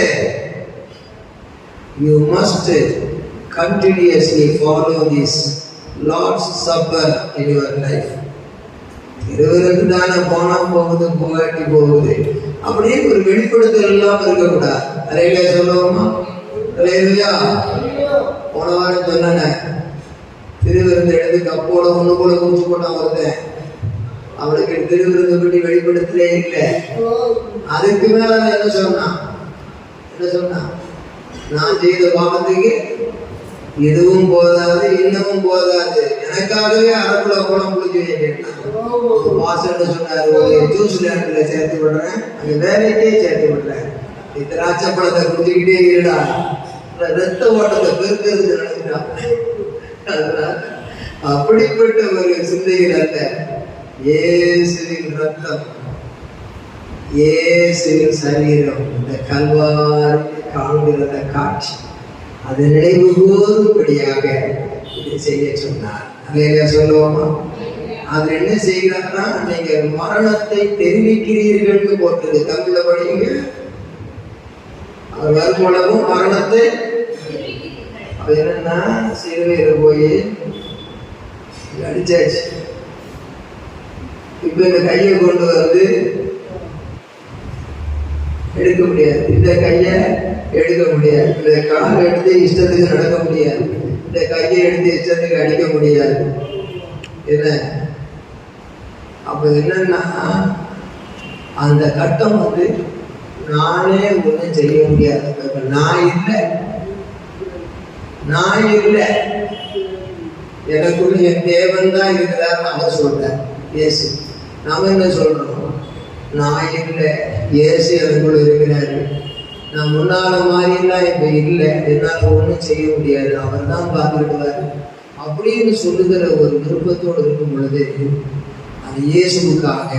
You must continuously follow this Lord's Supper in your life. இருவருக்கு தானே போனா போகுது, போகாட்டி போகுது, அப்படியே ஒரு வெளிப்படுத்தல் இல்லாம இருக்கக்கூடாது. அலையில சொல்லுவோமா? அலையிலையா? போன வாரம் சொன்னேன், திருவிருந்து எடுத்து கப்போட ஒண்ணு போல குடிச்சு போனா ஒருத்தன், அவனுக்கு திருவிருந்து பற்றி வெளிப்படுத்தலே இல்லை. அதுக்கு மேல என்ன சொன்னான்? நான் செய்த பாவத்துக்கு இதுவும் போதாது, இன்னமும் போதாது, எனக்காகவே அரப்புல குளம் குளிச்சு வைக்கிறேன். மாசன்னு சொன்னாரு, ஒரு நியூசிலாண்டுல சேர்த்து விடுறேன், அங்க வேலைக்கே சேர்த்து விடுறேன், நீ திராட்சை பழத்தை குடிச்சுக்கிட்டே இருடா, ரத்த ஓட்டத்தை பெருக்கிறது நினைச்சிட்டான். அப்படிப்பட்ட ஒரு சிந்தையில் அல்ல. இயேசுவின் ரத்தம், இயேசுவின் சரீரம், இந்த கல்வாரி காண்கிற காட்சி, அது நினைவு கூறும்படியாக இதை செய்ய சொன்னார். அலையில சொல்லுவோமா? அது என்ன செய்கிறார்னா, நீங்க மரணத்தை தெரிவிக்கிறீர்கள் போட்டது. தமிழ்ல படிங்க. அவர் வரும்போலவும் மரணத்தை, அது என்னன்னா சிலுவையில போய் அடிச்சாச்சு. இப்ப இந்த கையை கொண்டு வந்து எடுக்க முடியாது, இந்த கையை எடுக்க முடியாது, இந்த காலை எடுத்து இஷ்டத்துக்கு நடக்க முடியாது, இந்த கையை எடுத்து இஷ்டத்துக்கு அடிக்க முடியாது. என்ன அப்ப என்னன்னா, அந்த கட்டம் நானே ஒன்றும் செய்ய முடியாது. நான் இல்லை, எனக்குள்ள என் தேவன் தான் இருக்கிறார். அவர் சொல்றேன் இயேசு. நாம என்ன சொல்றோம்? நான் இல்லை, இயேசு எனக்குள்ள இருக்கிறாரு. நான் முன்னால மாதிரிலாம் இப்ப இல்லை, என்னால ஒன்றும் செய்ய முடியாது, அவர் தான் பார்த்துக்கிடுவார் அப்படின்னு சொல்லுகிற ஒரு விருப்பத்தோடு இருக்கும் பொழுது, அது இயேசுக்காக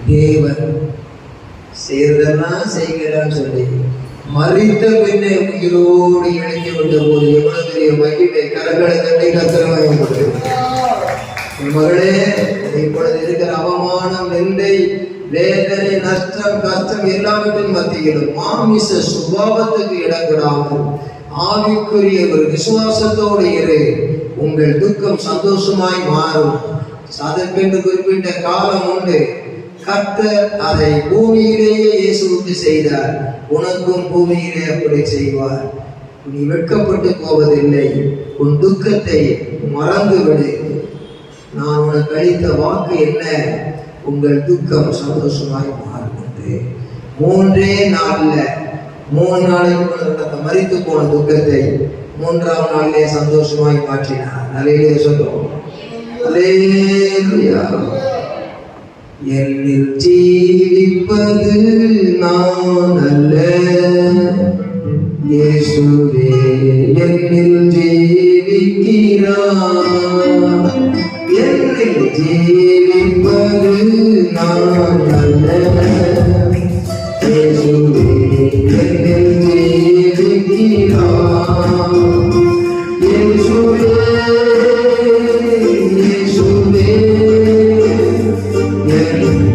தேவன் செய்யறதெல்லாம் செய்கிறான்னு சொல்லி மறித்த பின்னே உயிரோடு இணைக்க விட்ட போது எவ்வளவு பெரிய மகிமை. கரங்களை தட்டி கத்திரமாக மகளே, இப்பொழுது இருக்கிற அவமானம், நிந்தை, வேதனை, நஷ்டம், கஷ்டம் எல்லாவற்றின் மத்தியிலும் மாமிச சுபாவத்துக்கு இடங்கூடாமல் ஆவிக்குரிய ஒரு விசுவாசத்தோடு இரு. உங்கள் துக்கம் சந்தோஷமாய் மாறும். அதற்கென்று குறிப்பிட்ட காலம் உண்டு. கர்த்தர் அதை பூமியிலேயே இயேசுவுக்கு செய்தார். உனக்கும் பூமியிலே அப்படி செய்வார். நீ வெட்கப்பட்டு போவதில்லை. உன் துக்கத்தை மறந்துவிடு. நான் உனக்கு அளித்த வாக்கு என்ன? உங்கள் துக்கம் சந்தோஷமாய் மாறும் என்று. 3 நாள்ல 3 நாளைக்கு மரித்து போன துக்கத்தை 3ஆம் நாளிலே சந்தோஷமாய் மாற்றினார். அல்லேலூயா சொல்லுவோம். அல்லேலூயா. என்னில் ஜீவிப்பது நான் அல்ல, இயேசுவே என்னில் ஜீவிக்கிறார். என்னில் ஜீவிப்பது நான் அல்ல, இயேசுவே என்னில் ஜீவிக்கிறார். இயேசுவே இயேசுவே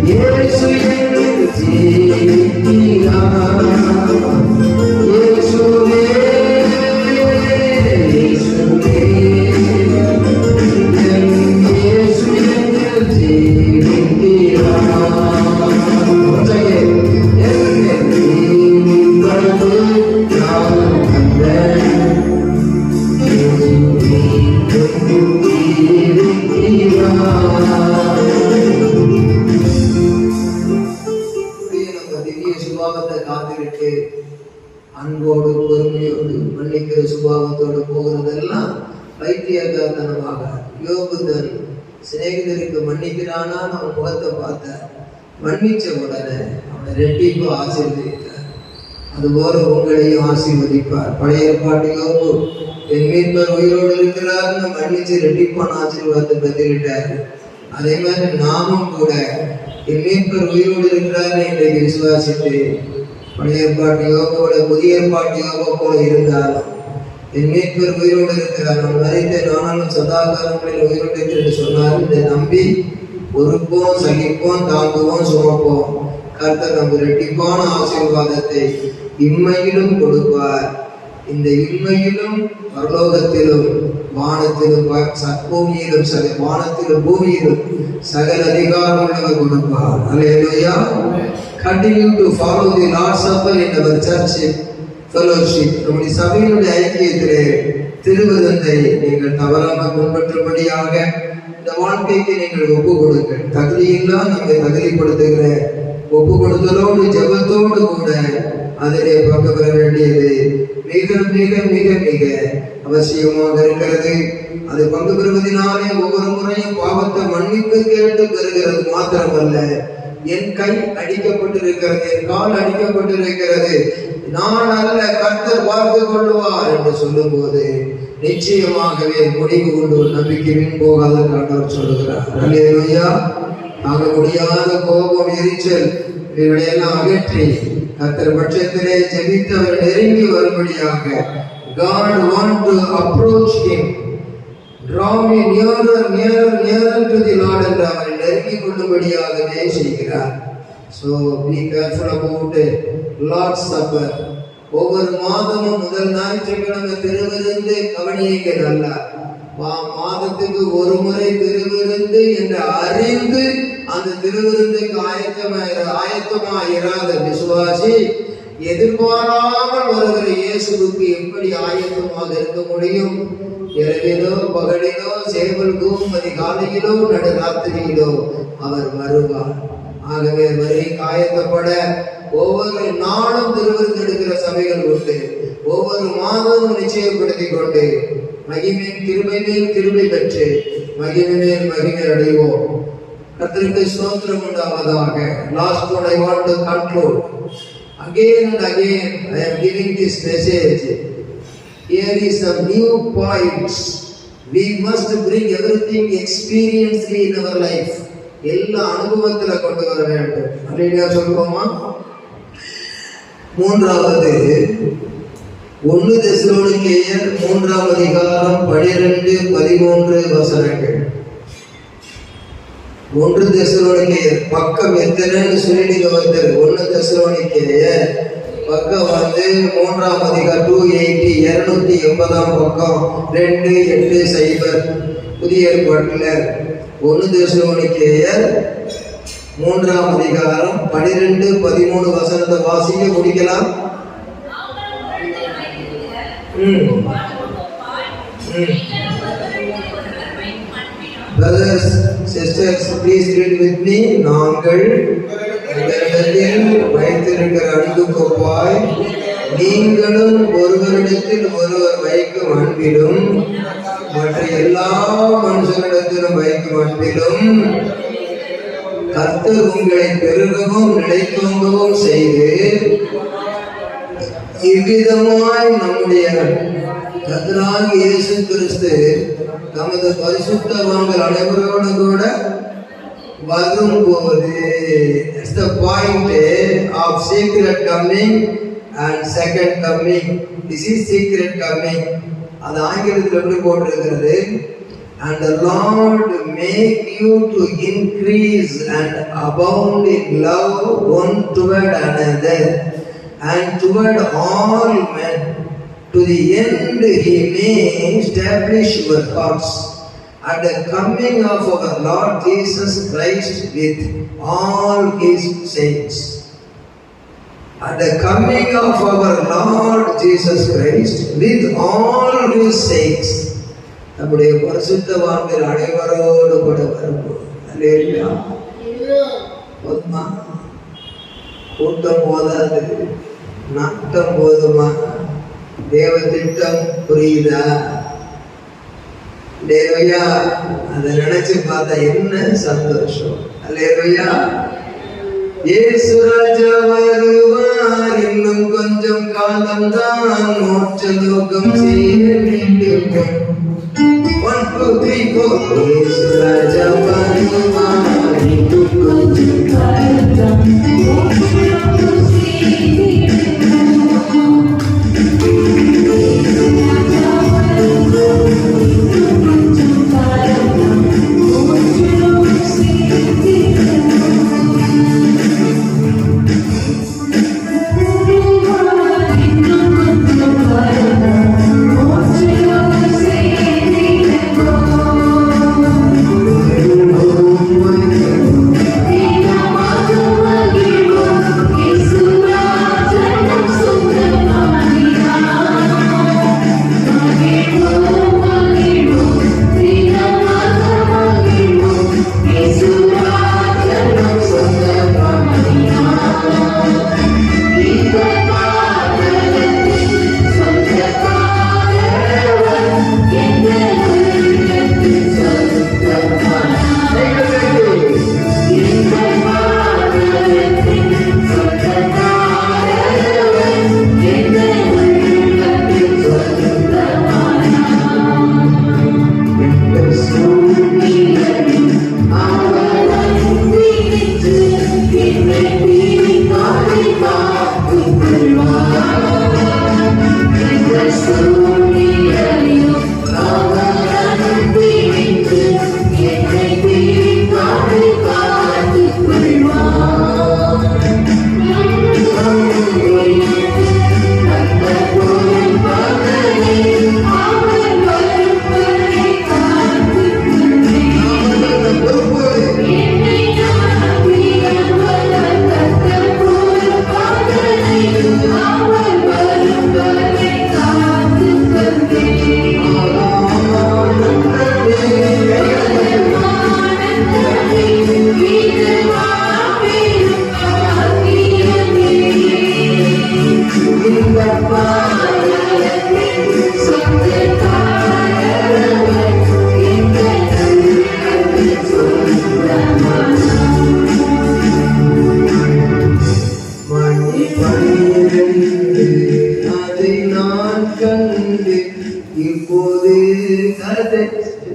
இயேசு என்னில் ஜீவிக்கிறார். இயேசுவே இயேசுவே இயேசு என்னில் ஜீவிக்கிறார். காத்திருக்கு அன்போடு பொறுமையோடு மன்னிக்கிற சுபாவத்தோடு போகிறதெல்லாம் பைத்தியக்காரத்தனமாக. யோபு தன் சிநேகிதருக்கு மன்னிக்கிறானா அவன் முகத்தை பார்த்தார். மன்னிச்ச உடனே அவனை ரெட்டிப்பு ஆசீர்வதித்தார். அதுபோல உங்களையும் ஆசீர்வதிப்பார். பழைய ஏற்பாட்டு யோபு என் மீட்பர் உயிரோடு இருக்கிறார்னு மன்னிச்சு ரெட்டிப்பான ஆசீர்வாதத்தை பெற்றுக்கிட்டார். அதே மாதிரி நாமும் கூட என் மீட்பர் உயிரோடு இருக்கிறார்னு இன்றைக்கு விசுவாசித்து பழைய ஏற்பாட்டு யோகோட புதிய ஏற்பாட்டு யோகா போல இருந்தாலும் என் மீட்பர் உயிரோடு இருக்கிறார், நான் மறித்த நானும் சதா காலங்களில் உயிரோடு என்று சொன்னார். இதை நம்பி பொறுப்போம், சகிப்போம், தாங்குவோம், சுமப்போம். கர்த்தர் நம்ம இரட்டிப்பான ஆசீர்வாதத்தை இம்மையிலும் கொடுப்பார். இந்த இம்மையிலும் பரலோகத்திலும் வானத்திலும் பூமியிலும் வானத்திலும் பூமியிலும் சகல அதிகாரம் உள்ளவர் கொடுப்பார். அல்லேலூயா. Continue to follow the Lord's Supper in our church fellowship. நம்முடைய சபையினுடைய ஐக்கியத்திலே திருவிருந்தை நீங்கள் தவறாமல் பின்பற்றும்படியாக இந்த வாழ்க்கைக்கு நீங்கள் ஒப்பு கொடுங்கள். தகுதியெல்லாம் நம்மை தகுதிப்படுத்துகிற ஒப்பு கொடுத்தலோடு ஜெபத்தோடு கூட அதிலே பங்கு பெற வேண்டியது மிக மிக மிக மிக அவசியமாக இருக்கிறது. அது பங்கு பெறுவதனாலே ஒவ்வொரு முறையும் பாவத்தை மன்னிப்பு கேட்டு பெறுகிறது மாத்திரமல்ல, என் கை அடிக்கப்பட்டிருக்கிறது, என் கால் அடிக்கப்பட்டிருக்கிறது, நான் அல்ல கர்த்தர் பார்த்து கொள்வார் என்று சொல்லும் போது நிச்சயமாகவே முடிவு கொண்டு ஒரு நம்பிக்கை வீண் போகாத ஆண்டவர் சொல்லுகிறார். அல்லேலூயா. ஆக முடியாத கோபம், எரிச்சல் இவையெல்லாம் அகற்றி கர்த்தர் பட்சத்திலே ஜெபித்தவர் நெருங்கி வரும்படியாக God want to approach him, draw me nearer to the Lord என்று அவரை நெருங்கிக் கொள்ளும்படியாகவே செய்கிறார். So be careful about Lord's Supper. ஒவ்வொரு மாதமும் முதல் ஞாயிற்றுக்கிழமை திருவிருந்து கவனியுங்க. நல்லா மாதத்துக்கு ஒரு முறை திருவிருந்து என்று அறிந்து அந்த திருவிருந்துக்கு ஆயத்தமாயிராத விசுவாசி எதிர்பாராமல் வருகிற இயேசுவுக்கு எப்படி ஆயத்தமாக இருக்க முடியும்? இரவிலோ பகலிலோ சேவல் கூவும் அதிகாலையிலோ நடுராத்திரியிலோ அவர் வருவார். ஆகவே வரை காயத்தப்பட ஒவ்வொரு நாளும் திருவிருந்து எடுக்கிற சபைகள் உண்டு. ஒவ்வொரு மாதமும் நிச்சயப்படுத்திக் கொண்டு மகிமை கிருபை மேல் கிருபை பெற்று மகிமை மேல் மகிமை அடைவோம். கர்த்தருக்கு ஸ்தோத்திரம் உண்டாவதாக. Last one I want to conclude. Again and again I am giving this message. Here is some new points. We must bring everything experienced in our life. எல்லா அனுபவத்துல கொண்டு வர வேண்டும். அப்படியே சொல்லுவோமா? மூன்றாவது 1 தெசலோனிக்கேயர் 3ஆம் அதிகாரம் 12-13 வசனங்கள். 1 தெசலோனிக்கேயர் பக்கம் எத்தனைன்னு சொல்லிட்டு ஒருத்தர் 1 தெசலோனிக்கேயர் பக்கம் வந்து 3ஆம் அதிகாரம் 280 280 பக்கம் 2800 புதிய ஏற்பாட்டில் 1 தெசலோனிக்கேயர் 3ஆம் அதிகாரம் 12-13 வசனத்தை வாசிக்க முடிக்கலாம். Brothers, sisters, please read with me. நாங்கள் உங்களிடத்தில் வைத்திருக்கிற அன்புக்கு ஒப்பாய் நீங்களும் ஒருவரிடத்தில் ஒருவர் வைக்கும் அன்பிலும் மற்ற எல்லா மனுஷரிடத்திலும் வைக்கும் அன்பிலும் கர்த்தர் உங்களை பெருகவும் நிலைத்தோங்கவும் செய்து இவ்விதமாய் நம்முடைய கர்த்தராகிய இயேசு கிறிஸ்து தமது பரிசுத்தவான்கள் அனைவரோடு கூட வரும்போது, that's the point of secret coming and second coming. This is secret coming. அது ஆங்கிலத்தில் எப்படி போட்டிருக்கிறது? And the Lord make you to increase and abound in love one toward another and toward all men, to the end he may establish your hearts at the coming of our Lord Jesus Christ with all his saints. At the coming of our Lord Jesus Christ with all his saints. நம்முடைய பரிசுத்தவான்கள் அனைவரோடு கூட வரும்போது, அல்லேலூயா. போதுமா? கூட்டம் போதாது, நாட்டம் போதுமா? தேவ திட்டம் புரியுதா? அல்லேலூயா. அதை நினைச்சு பார்த்தா என்ன சந்தோஷம். அல்லேலூயா. இயேசு ராஜா வருவார், இன்னும் கொஞ்சம் காலம்தான், மோட்ச லோகம் செய்ய வேண்டும். 1 2 3 4 இயேசு ராஜா வருவார், இன்னும் கொஞ்சம் காலம்தான், மோட்ச லோகம் செய்ய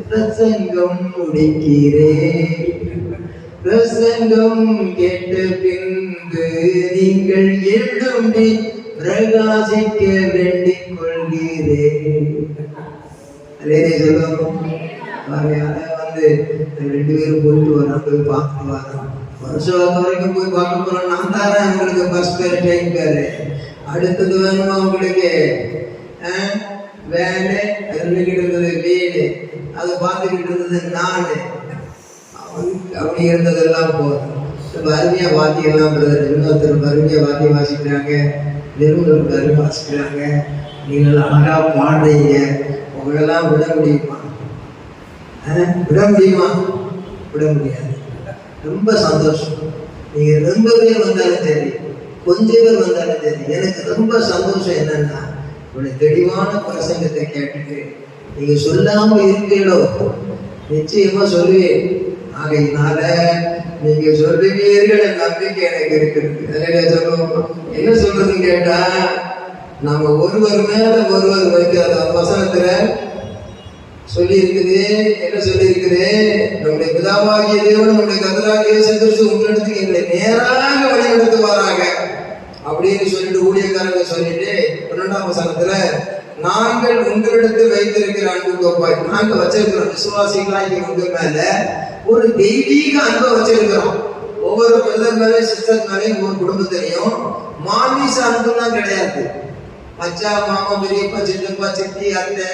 பிரசங்கம் முடிக்கிறேன். பிரசங்கம் கேட்ட பின்பு நீங்கள் எழும்பி பிரகாசிக்க வேண்டிக் கொள்கிறேன். அதே சொல்லுவோம். வந்து 2 பேரும் போயிட்டு வரோம், போய் பார்த்துட்டு வரோம். வருஷம் வரைக்கும் போய் பார்க்க போறோம். நான் தாரேன் உங்களுக்கு பஸ் பேரு ட்ரெயின் பேரு. அடுத்தது வேணுமா உங்களுக்கு? வேலை இருந்துகிட்டு இருந்தது, வீடு அதை பார்த்துக்கிட்டு இருந்தது, நான் அப்படி இருந்ததெல்லாம் போதும். அருமையா வாத்தியெல்லாம் இன்னொருத்தர் அருமையா வாத்தியம் வாசிக்கிறாங்க, நிறுவனருக்கு அருமை வாசிக்கிறாங்க, நீங்கள் அழகா பாடுறீங்க, உங்களெல்லாம் விட முடியுமா? விட முடியுமா? விட முடியாது. ரொம்ப சந்தோஷம். நீங்க ரொம்ப பேர் வந்தாலும் சரி, கொஞ்சம் பேர் வந்தாலும் சரி, எனக்கு ரொம்ப சந்தோஷம் என்னன்னா, உங்களுடைய தெளிவான பிரசங்கத்தை கேட்டுட்டு நீங்க சொல்லாம இருப்பீங்களோ நிச்சயமா சொல்லுவேன். ஆகையினால நீங்க சொல்லுவீர்கள் நம்பிக்கை எனக்கு இருக்குது. சொல்லுவோம். என்ன சொல்றதுன்னு கேட்டா, நம்ம ஒருவர் மேல ஒருவர் வைக்காத வசனத்துல சொல்லி இருக்குது. என்ன சொல்லி இருக்குது? நம்முடைய பிதாவாகிய தேவன் நம்முடைய கர்த்தராகிய இயேசு கிறிஸ்து உங்களிடத்துக்கு எங்களை நேராக வழிநடத்துவாராக அப்படின்னு சொல்லிட்டு ஊழியக்காரங்க சொல்லிட்டு 12ஆம் வசனத்துல, நாங்கள் உங்களிடத்தில் வைத்திருக்கிற அன்பு கோப்பாய், நாங்க வச்சிருக்கிறோம் விசுவாசிகளாகி உங்க மேல ஒரு தெய்வீக அன்பை வச்சிருக்கிறோம். ஒவ்வொரு பிரதர் மேலேயும் சிஸ்டர் மேலேயும் ஒவ்வொரு குடும்பத்திலையும் மாமிச அன்புலாம் கிடையாது. மச்சா, மாமா, பெரியப்பா, சித்தப்பா, சித்தி, அத்தை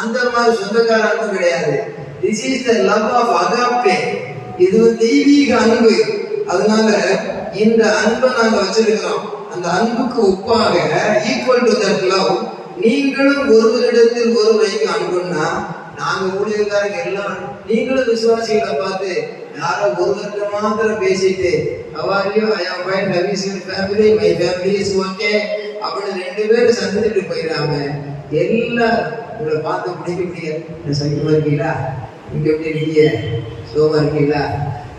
அந்த மாதிரி சொந்தக்கார அன்பு கிடையாது. This is the love of agape. இது தெய்வீக அன்பு. அதனால இந்த அன்பை நாங்க வச்சிருக்கிறோம். அந்த அன்புக்கு ஒப்பாக ஈக்குவல் டு தட் லவ், நீங்களும் ஒருவரிடத்தில் ஒருவரைக்கு அன்புன்னா, நாங்க ஊழியர்காரங்க எல்லாம் நீங்களும் விசுவாசிகளை பார்த்து யாரோ ஒருவர்கிட்ட மாத்திரம் பேசிட்டு how are you I am fine, love is your family, my family is okay அப்படின்னு 2 பேரும் சந்திச்சுட்டு போயிடாம, எல்லாம் உங்களை பார்த்து பிடிக்க சைக்கியமா இருக்கீங்களா, இங்க எப்படி இருக்கீங்க, சோமா இருக்கீங்களா,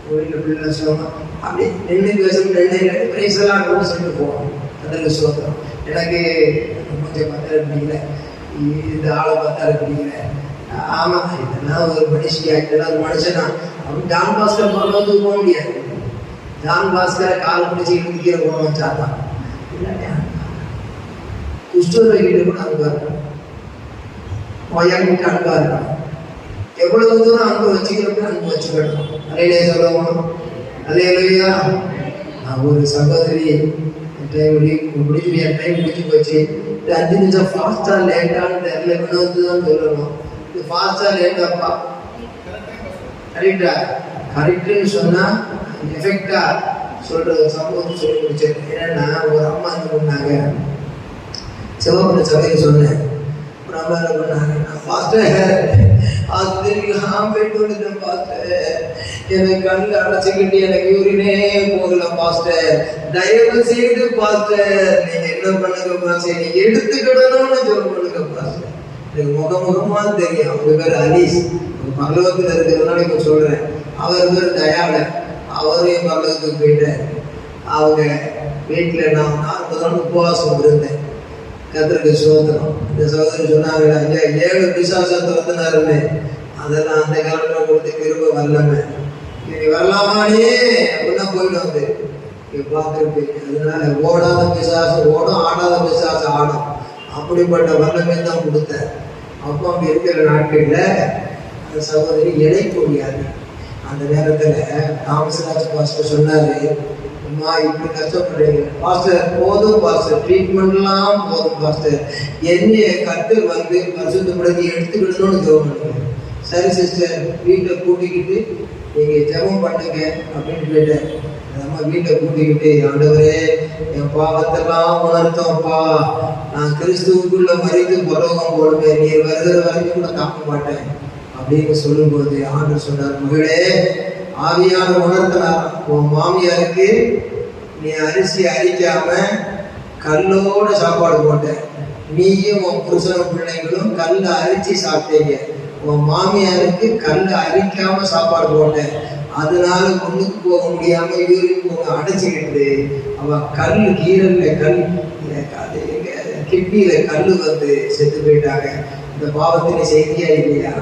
வீட்டில் பிள்ளை சோமா, அப்படி 2 பேசும் 2 பிரைஸ்லாம் கூட சொல்லிட்டு போவோம். அதில் சோதம் எனக்கு கொஞ்சம் பார்த்தா பிடிக்கல, இந்த ஆளை பார்த்தா பிடிக்கல, ஆமா இதெல்லாம் ஒரு மனுஷியா, இதெல்லாம் ஒரு மனுஷனா அப்படின்னு ஜான் பாஸ்கர் பரலோகத்துக்கு போக முடியாது. ஜான் பாஸ்கரை காலை பிடிச்சி இழுக்கிற போனோம் சாத்தான். குஷ்டரோகிட்ட கூட அன்பா இருக்கணும், நோயாளிகிட்ட அன்பா இருக்கணும். எவ்வளவு தூரம் அன்பு வச்சுக்கிறோம்னு அன்பு வச்சுக்கணும். அலையிலே சொல்லுவோம். அலையிலையா நான் ஒரு சகோதரி டைம் முடிஞ்சு போச்சு. 5 நிமிஷம் ஃபாஸ்டா லேட்டான்னு தெரியல, வினோத்து தான் சொல்லணும். இது ஃபாஸ்டா லேட்டாப்பா, கரெக்டா? கரெக்டுன்னு சொன்னா எஃபெக்டா சொல்ற சம்பவத்தை சொல்லி முடிச்சது. என்னன்னா, ஒரு அம்மா என்ன பண்ணாங்க, சிவப்புல சபையை சொன்னேன். ஒரு அம்மா என்ன பண்ணாங்க, நான் பாஸ்டர் ஆஸ்பத்திரிக்கெல்லாம் போயிட்டு வந்துட்டேன் பாஸ்டர், எனக்கு கண்ணில் அடைச்சிக்கிட்டு எனக்கு யூரினே போகல பாஸ்டர், தயவு செய்து பாஸ்டர் நீங்க என்ன பண்ணுங்க பாஸ்டர், நீங்க எடுத்துக்கிடணும்னு சொல்ல பண்ணுங்க பாஸ்டர். எனக்கு முகமுகமா தெரியும். அவங்க பேர் அலீஸ், பரலோகத்தில் இருக்கிறதுனால இப்ப சொல்றேன். அவர் பேர் தயாளன், அவரையும் பரலோகத்துக்கு போயிட்டார். அவங்க வீட்டில் நான் 40 நாள் உபவாசம் இருந்தேன். கர்த்தருக்கு சோதனம். இந்த சோதனை சொன்னாங்க, ஐயா 7 பிசாசம் துரத்தினாருன்னு, அதெல்லாம் அந்த காலத்தில் கொடுத்து கிருபை வரலமே, நீ வரலாமானே அப்படின்னா போயிட்டு வந்து பார்த்துருப்பேன். அதனால ஓடாத பிசாசம் ஓடும், ஆடாத பிசாசம் ஆடும். அப்படிப்பட்ட வல்லமே தான் கொடுத்தேன். அப்போ அங்கே இருக்கிற நாட்களில் அந்த சகோதரி இணைக்க முடியாது. அந்த நேரத்தில் தாமசராஜ் பாஸ்டர் சொன்னாரு, அம்மா இப்படி கஷ்டப்படுறீங்க பாஸ்டர், போதும் பாஸ்டர், ட்ரீட்மெண்ட்லாம் போதும் பாஸ்டர், என்னைய கர்த்தர் வந்து பரிசுத்தப்படுத்தி எடுத்துக்கிடணும்னு ஜெபம். சரி சிஸ்டர், வீட்டை கூட்டிக்கிட்டு நீங்க ஜெபம் பண்ணுங்க அப்படின்னு கேட்டேன். நம்ம வீட்டை கூட்டிக்கிட்டு, ஆண்டவரே என் பாவத்தெல்லாம் உணர்த்தோம்ப்பா, நான் கிறிஸ்துவுக்குள்ள மறித்து பரலோகம் போடுவேன், நீர் வருகிற வரைக்கும் கூட தாக்க மாட்டேன் அப்படின்னு சொல்லும்போது ஆண்டவர் சொன்னார், மகளே ஆவியான உணர்த்தினார், உன் மாமியாருக்கு நீ அரிசி அரிக்காம கல்லோட சாப்பாடு போட்ட, நீயும் உன் புருஷனும் பிள்ளைங்களும் கல்ல அரிச்சு சாப்பிட்டீங்க, உன் மாமியாருக்கு கல்ல அரிக்காம சாப்பாடு போட்டேன், அதனால முன்னுக்கு போக முடியாம யூரின் போக அடைச்சிக்கிட்டு அவ கல்லு கீரல்ல கல் கிட்னியில கல்லு வந்து செத்து போயிட்டாங்க. இந்த பாவத்தின் செய்தியா இல்லையா?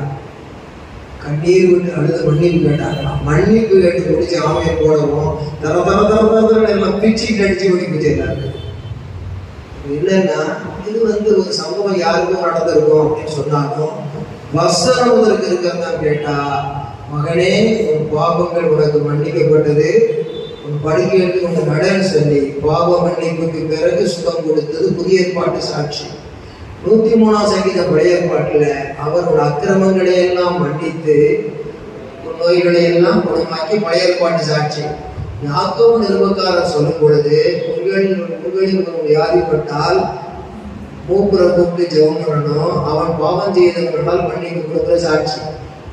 கண்ணீர் விட்டு அழுத மன்னிப்பு கேட்டாங்களாம். மன்னிப்பு கேட்டு முடிச்சு ஆமையை போடவும் தர தர தர தர எல்லாம் பிச்சு கடிச்சு மன்னிப்பு செய்யறாங்க. என்னன்னா, இது ஒரு சம்பவம் யாருக்கும் நடந்திருக்கும் அப்படின்னு சொன்னாலும் வசனம் இருக்கிறதா கேட்டா, மகனே உன் பாவங்கள் உனக்கு மன்னிக்கப்பட்டது, உன் படுக்கை எடுத்து உங்க நடன்னு சொல்லி பாவ மன்னிப்புக்கு பிறகு சுகம் கொடுத்தது புதிய ஏற்பாட்டு சாட்சி. 103ஆம் சங்கீதம் பழைய ஏற்பாட்டுல அவரோட அக்கிரமங்களை எல்லாம் மன்னித்து நோய்களை எல்லாம் குணமாக்கி பழைய ஏற்பாட்டு சாட்சி. யாக்கோபு நிருபக்காரர் சொல்லும் பொழுது உங்களில் வியாதிப்பட்டால் மூப்புரை கூப்பிட்டு ஜெபம் பண்ணணும், அவன் பாவம் செய்தவர்களால் மன்னிப்பு கொடுக்கிற சாட்சி.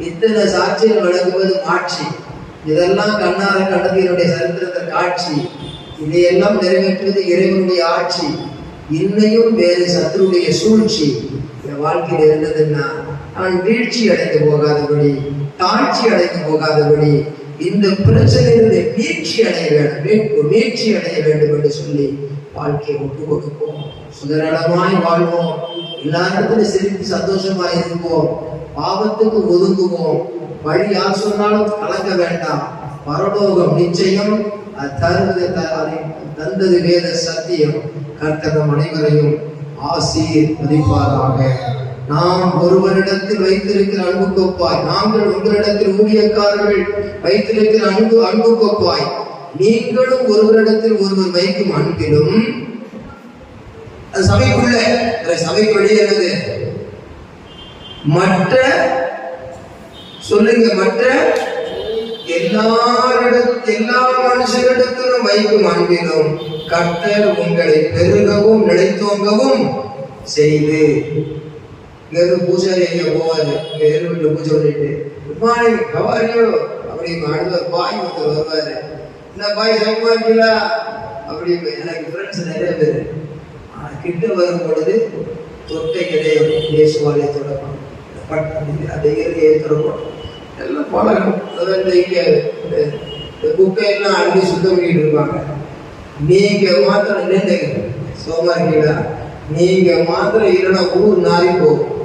இத்தனை சாட்சிகள் வழங்குவது மாட்சி. இதெல்லாம் கண்ணார கண்டதினுடைய சரித்திரத்தை காட்சி. இதையெல்லாம் நிறைவேற்றுவது இறைவனுடைய ஆட்சி. இன்னையும் வேறு சத்துருடைய சூழ்ச்சி என் வாழ்க்கையில் இருந்ததுன்னா நான் வீழ்ச்சி அடைந்து போகாதபடி, தாழ்ச்சி அடைந்து போகாதபடி, இந்த பிரச்சனையிலிருந்து மீட்சி அடைய வேண்டும், மீட்சி அடைய வேண்டும் என்று சொல்லி வாழ்க்கையை ஒப்பு கொடுப்போம். சுதநலமாய் வாழ்வோம், எல்லா இடத்திலும் சிரித்து சந்தோஷமாய் இருப்போம், பாவத்துக்கு ஒதுங்குவோம். வழி யார் சொன்னாலும் கலக்க வேண்டாம். பரலோகம் நிச்சயம், தந்தது வேத சத்தியம். கர்த்தர் அனைவரையும் ஆசீர்வதிப்பாராக. நாம் ஒருவரிடத்தில் வைத்திருக்கிற அன்பு கோப்பாய், நாங்கள் உங்களிடத்தில் ஊழியக்காரர்கள் வைத்திருக்கிற அன்பு கோப்பாய், நீங்களும் ஒருவரிடத்தில் ஒருவர் வைக்கும் அன்பிலும் சபைக்குள்ள சபைக்கு வெளியேறது மற்ற சொல்லுங்க, மற்ற எல்லா மனுஷரிடத்திலும் வைக்கும் அன்பிலும் கர்த்தர் உங்களை பெருகவும் நிலைத்தோங்கவும் செய்து. பூசாரி ஐயா போவாரு, வீட்டுல பூஜை பண்ணிட்டு குட் மார்னிங் ஹவாரியோ அப்படி அடுத்த பாய் வந்து வருவாரு, என்ன பாய் சௌகமா இருக்கீங்களா அப்படி. எனக்கு ஃப்ரெண்ட்ஸ் நிறைய பேர். கிட்ட வரும் பொழுது தொட்டை இடையம் இயேசுவாலே தொடக்கம் அதை தொடக்கம் எல்லாம் பழகும். அதாவது இங்க குப்பையெல்லாம் அள்ளி சுத்தம் பண்ணிட்டு இருப்பாங்க. நீங்க மாத்திரம் நின்று சோமா இருக்கீங்களா, நீங்க மாத்திரம் இல்லைன்னா ஊர் நாரி போகும்.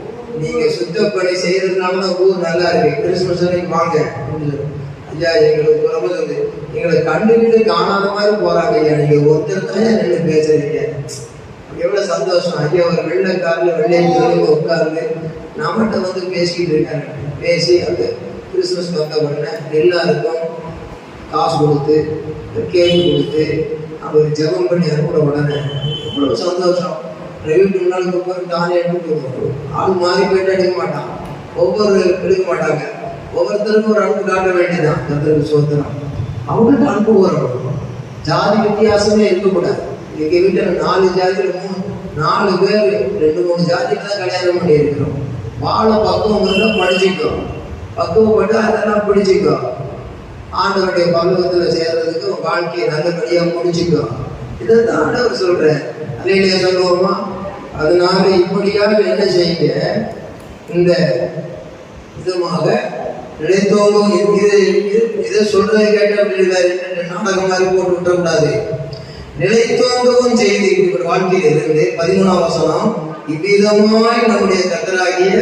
நீங்க சுத்தப்பணி செய்யறதுனால ஊர் நல்லா இருக்கு. கிறிஸ்துமஸ் அன்னைக்கு வாங்க ஐயா, எங்களுக்கு ரொம்ப வந்து எங்களை கண்டுகிட்டு காணாத மாதிரி போறாங்க ஐயா, நீங்க ஒருத்தர் தான் நின்று பேசுறீங்க, எவ்வளவு சந்தோஷம் ஐயா. ஒரு வெள்ளைக்காரில் வெள்ளையை உட்கார்ந்து நம்மகிட்ட வந்து பேசிக்கிட்டு இருக்காங்க. பேசி அந்த கிறிஸ்துமஸ் வந்த உடனே எல்லாருக்கும் காசு கொடுத்து கேக் கொடுத்து அவர் ஜெபம் பண்ணி அனுப்பின உடனே எவ்வளவு சந்தோஷம். வீட்டு முன்னாள் ஒவ்வொரு தானே எடுத்து ஆள் மாறி போயிட்டு எடுக்க மாட்டான், ஒவ்வொரு எடுக்க மாட்டாங்க. ஒவ்வொருத்தருக்கும் ஒரு அன்பு காட்ட வேண்டியதான். கர்த்தருக்கு சோத்திரம். அவங்களுக்கு அன்பு வரும். ஜாதி வித்தியாசமே இருக்கக்கூடாது. எங்க வீட்டில் 4 ஜாதியில் 4 பேர் 2-3 ஜாதிக்கு தான் கல்யாணம் பண்ணி இருக்கிறோம். வாழ பக்குவம் இருந்தால் படிச்சுக்கோ, பக்குவப்பட்டு அதெல்லாம் பிடிச்சிக்கோ. ஆண்டவருடைய பக்குவத்தில் சேர்றதுக்கு வாழ்க்கையை நல்லபடியாக முடிச்சுக்கோ. இதைத்தான் ஆண்டவர் சொல்றேன். அலையிலேயே சொல்லுவோமா? அதனால இப்படியாக என்ன செய்யுங்க, இந்த விதமாக நிலைத்தோங்கும். இதை சொல்றதை கேட்ட அப்படி நாடகம் மாதிரி போட்டு விட்டக்கூடாது. நிலைத்தோங்கவும் செய்து இப்படி வாழ்க்கையில் இருந்து 13ஆம் வசனம், இவ்விதமாய் நம்முடைய கர்த்தராகிய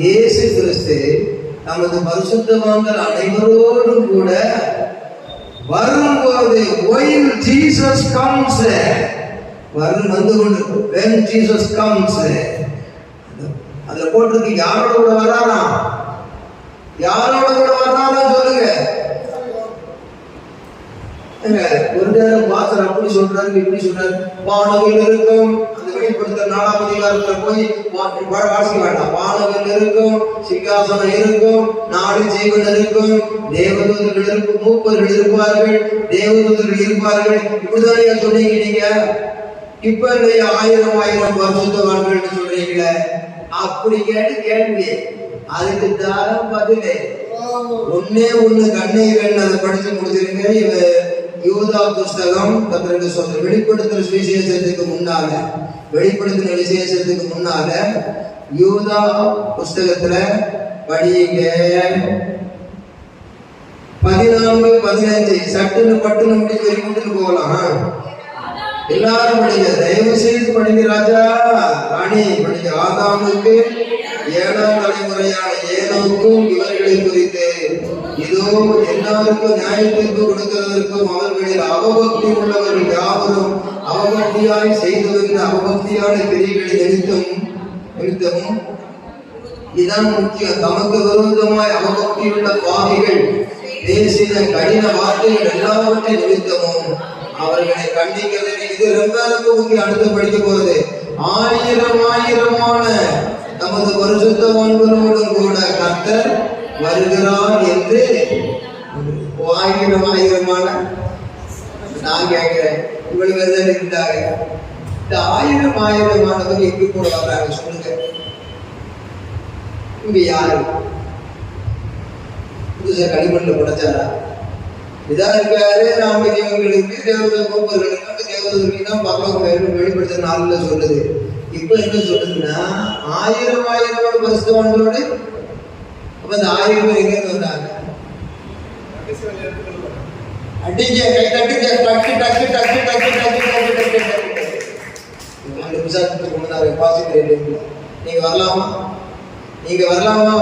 இயேசு கிறிஸ்து நமது பரிசுத்தவான்கள் அனைவரோடும் கூட வரும்போது, when Jesus comes, வந்து கொண்டு when Jesus comes, அதுல போட்டிருக்கு யாரோட கூட வர்றாரா, யாரோட கூட வர்றாரா சொல்லுங்க. ஒரு நேரம் பாசர் அப்படி சொல்றாரு, இப்படி சொல்றாரு. வானவில் இருக்கும், அந்த வெளிப்படுத்த 4ஆம் அதிகாரத்துல போய் வாசிக்க வேண்டாம். வானவில் இருக்கும், சிங்காசனம் இருக்கும், 4 ஜீவன் இருக்கும், தேவதூதர்கள் இருக்கும், மூப்பர்கள் இருப்பார்கள், தேவதூதர்கள் இருப்பார்கள். இப்படிதானே சொன்னீங்க நீங்க. இப்ப 1000 பரிசுத்தவான்கள் சொல்றீங்களே, அப்படி கேட்டு கேள்வி. அதுக்கு தான் பதிலே ஒன்னே ஒண்ணு. கண்ணை வேணும், அதை படிச்சு முடிச்சிருங்க. யூதா புஸ்தகம் கர்த்தருக்கு சொல்ற வெளிப்படுத்தின விசேஷத்துக்கு முன்னால யூதா புஸ்தகத்துல படியுங்க. 14-15 சட்டுன்னு பட்டுன்னு முடிச்சு வெளிக்கொண்டு போகலாம். எல்லாரும் படிங்க, தயவு செய்து படிங்க. ராஜா ராணி படிங்க. ஆதாமுக்கு 7ஆம் தலைமுறையான ஏனோக்கும் இவர்களை குறித்து, இதோ எல்லாருக்கும் நியாய தீர்ப்பு கொடுக்கிறதற்கும் அவர்களில் அவபக்தி உள்ளவர்கள் யாவரும் அவபக்தியாய் செய்து வந்த அவபக்தியான கிரிகளை நிறுத்தமும் இதான் முக்கியம். தமக்கு விரோதமாய் அவபக்தியுள்ள பாவிகள் பேசின கடின வார்த்தைகள் எல்லாவற்றையும் நிமித்தமும் அவர்களை கண்டிக்கிறது. இது ரொம்ப முக்கியம். அடுத்து படிக்க போறது, ஆயிரமான நமது பரிசுத்தவான்களோடும் கூட கர்த்தர் வருகிறார் என்று. ஆயிரமான நான் கேட்கிறேன், இவ்வளவு இருந்தாங்க. இந்த ஆயிரமானவர் எங்க கூட வர்றாங்க சொல்லுங்க. இங்க யாரு புதுசா களிமண்ல படைச்சாரா? இதான் இருக்காரு. நாம இவங்களுக்கு தேவத கோப்பர்களுக்கு தேவதற்கு தான் பரலோகம் வெளிப்படுத்த நாள்ல சொல்லுது. இப்ப என்ன சொல்லுதுன்னா, ஆயிரம் பரிசுத்தவான்களோடு. அப்ப இந்த 1000 பேர் எங்க இருந்து வந்தாங்க? அடிங்க, கை தட்டுங்க, டக்கு டக்கு டக்கு டக்கு டக்கு டக்கு டக்கு டக்கு. 4 நிமிஷத்துக்கு முன்னாடி பாசிட்டிவ். நீங்க வரலாமா? நீங்க வரலாமா?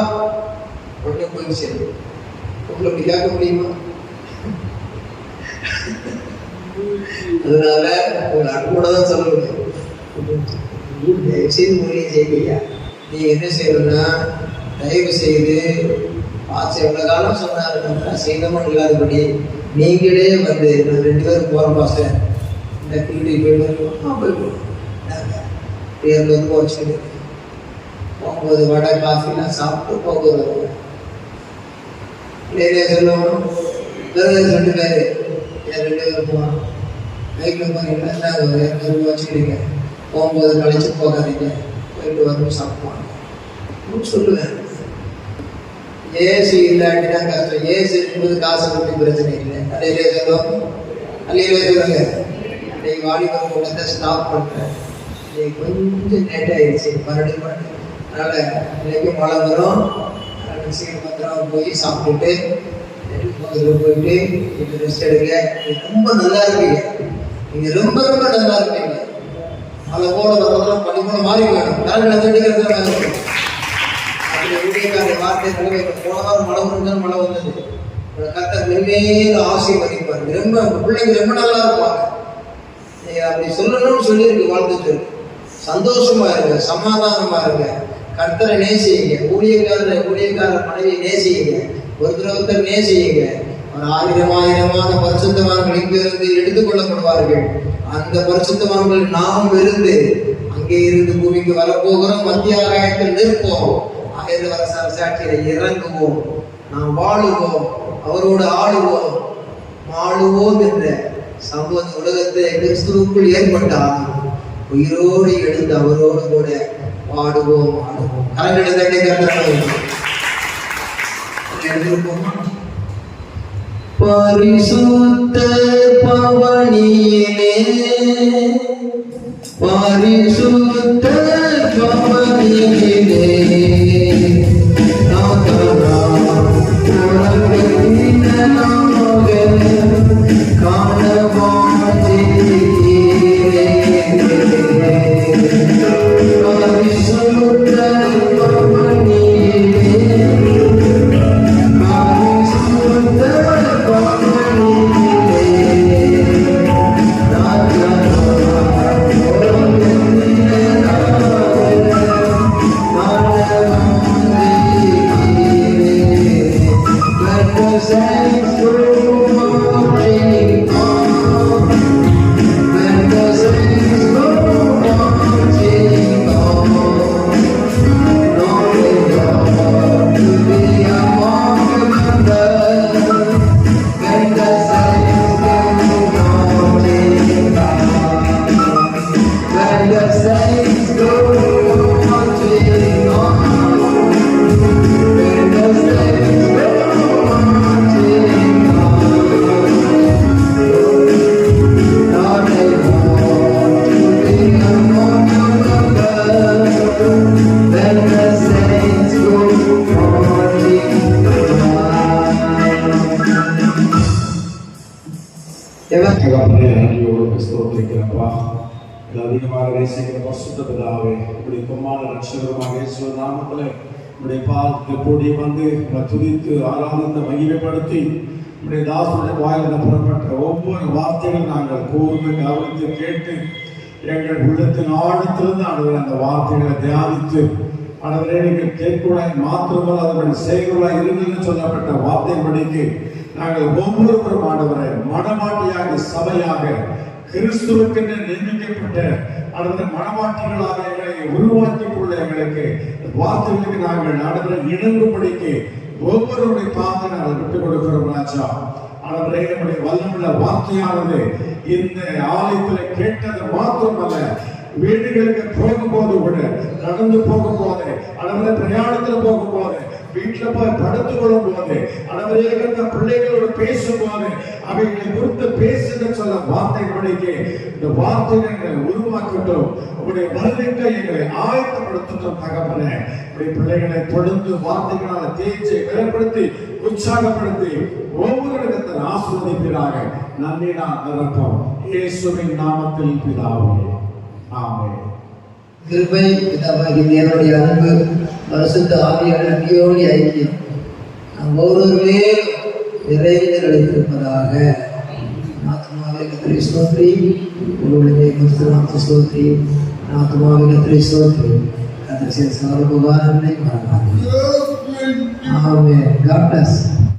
உடனே போய் சேரு. உங்களை அப்படி கேட்க முடியுமா? அதனால உங்களை அன்போட தான் சொல்ல முடியும். செய்து முறையை செய்யா. நீங்க என்ன செய்யணும்னா, தயவு செய்து எவ்வளவு காலம் சொன்னாரு செய்தமும் இல்லாதபடி நீங்களே வந்து 2 பேரும் போறோம் பாஸ்டர், இந்த கிளிக்கு போயிட்டு வச்சுக்கிட்டு போகும்போது வடை காஃபிலாம் சாப்பிட்டு போகுது. நிறைய சொல்லுவோம். 2 பேர் 2 பேர் போவான். பைக்கில் போனீங்கன்னா ஒரு 200 வச்சுக்கிட்டீங்க. போகும்போது கழிச்சு போகாதீங்க, போயிட்டு வரணும் சாப்பிடுவாங்க சொல்லுவேன். ஏசி இல்லாட்டினா கஷ்டம். ஏசி இருக்கும்போது காசு பற்றி பிரச்சனை இல்லை. அலையிலே சொல்லுவோம். அலையிலே சொல்லுங்க, இன்னைக்கு வாலிபர் கூட்டத்தை ஸ்டாப் பண்ணுறேன். இன்னைக்கு கொஞ்சம் லேட் ஆயிடுச்சு, 12 மணி. அதனால இன்னைக்கு மழை வரும். சீக்கிரம் போய் சாப்பிட்டுட்டு போயிட்டு ரெஸ்ட் எடுங்க. ரொம்ப நல்லா இருப்பீங்க. நீங்க ரொம்ப நல்லா இருப்பீங்க. மழை போட வரதெல்லாம் பனிமூலம் மாறி போயிடும். கரண்ட் தட்டிக்கிறது வார்த்தை போன வாரம் மழை வந்தாலும் மழை வந்தது. கர்த்தர் மென்மேலும் ஆசீர்வதிப்பார். ரொம்ப பிள்ளைங்க ரொம்ப நல்லா இருப்பாங்க. அப்படி சொல்லணும்னு சொல்லியிருக்கு. வாழ்த்து சொல்லு. சந்தோஷமா இருங்க, சமாதானமா இருங்க, கர்த்தரை நேசியுங்க, ஊழியக்கார மனைவியை நேசியுங்க, ஒருத்தர் நேசியுங்க. ஒரு ஆயிரமான பரிசுத்தவான்கள் இங்கிருந்து எடுத்துக்கொள்ளப்படுவார்கள். அந்த பரிசுத்தவான்கள் நாம் இருந்து அங்கே இருந்து பூமிக்கு வரப்போகிறோம். மத்திய ஆகாயத்தில் நிற்போம். சாட்சியில இறங்குவோம். நாம் வாழுவோம், அவரோடு ஆளுவோம் என்ற சம்பவம் உலகத்தை கிறிஸ்துவுக்குள் ஏற்பட்டால் உயிரோடு எழுந்து அவரோடு கூட பாடுவோம். கரங்களை தட்டி எழுந்திருப்போமா? பரிசுத்த பவனியிலே, பரிசுத்த பவனியிலே அதிகமாக நேசிக்கிற பரிசுத்த பிதாவே, உடைய பொம்மான ரட்சகரமாக இயேசுவின் நாமத்திலே உடைய பாதத்தை கூடி வந்து துதித்து ஆராதித்து மகிமைப்படுத்தி உடைய தாசனுடைய வாயிலில் புறப்பட்ட ஒவ்வொரு வார்த்தைகளும் நாங்கள் கூர்ந்து கவனித்து கேட்டு எங்கள் உள்ளத்தின் ஆழத்திலிருந்து ஆண்டவர் அந்த வார்த்தைகளை தியானித்து ஆண்டவரே நீங்கள் கேட்குவாய் மாத்திரமல்ல அதனுடைய செய்குவாய் இருந்ததுன்னு சொல்லப்பட்ட வார்த்தைப்படிக்கு நாங்கள் ஒவ்வொருவரும் ஆண்டவரை மனவாட்டியாக சபையாக கிறிஸ்துவுக்கென்று நியமிக்கப்பட்ட அந்த மனவாட்டிகளாக எங்களை உருவாக்கிக் கொள்ள எங்களுக்கு வார்த்தைகளுக்கு நாங்கள் ஆண்டவரை இணங்கும்படிக்கு ஒவ்வொருவருடைய பாதை நாங்கள் விட்டுக் கொடுக்கிறோம் ராஜா. ஆண்டவரே, நம்முடைய வல்லமுள்ள வார்த்தையானது இந்த ஆலயத்தில் கேட்டது மாத்திரமல்ல, வீடுகளுக்கு போகும்போது கூட, நடந்து போகும்போது, ஆண்டவரே பிரயாணத்தில் போகும்போது, வீட்டில் போய் படுத்துக் கொள்ளும் போது, ஆண்டவரே பிள்ளைகளோடு பேசும்போது அவைகளை குறித்து பேசுங்க சொல்ல வார்த்தைகளுடைய இந்த வார்த்தைகளை உருவாக்கட்டும். உங்களுடைய வருகைக்கு எங்களை ஆயத்தப்படுத்தட்டும் தகப்பனே. உடைய பிள்ளைகளை தொடர்ந்து வார்த்தைகளால் தேய்ச்சி பலப்படுத்தி உற்சாகப்படுத்தி ஒவ்வொரு இடத்தில் ஆசீர்வதிப்பீராக. நன்றி நான் நிரப்போம் இயேசுவின் நாமத்தில் பிதாவே, ஆமென். கிருபை பிதாவாகிய தேவனுடைய அன்பு, பரிசுத்த ஆவியானவரின் அன்பியோடு ஐக்கியம் நம் ஒவ்வொருவருமே நிறைந்து நிலைத்திருப்பதாக. ஆத்மாவே கர்த்தரை ஸ்தோத்திரி, உங்களுடைய கிறிஸ்துநாமத்தை ஸ்தோத்திரி. ஆத்மாவே கர்த்தரை ஸ்தோத்திரி. கர்த்தர் செய்த சகல உபகாரங்களை மறவாதீர்கள். ஆமென். God bless.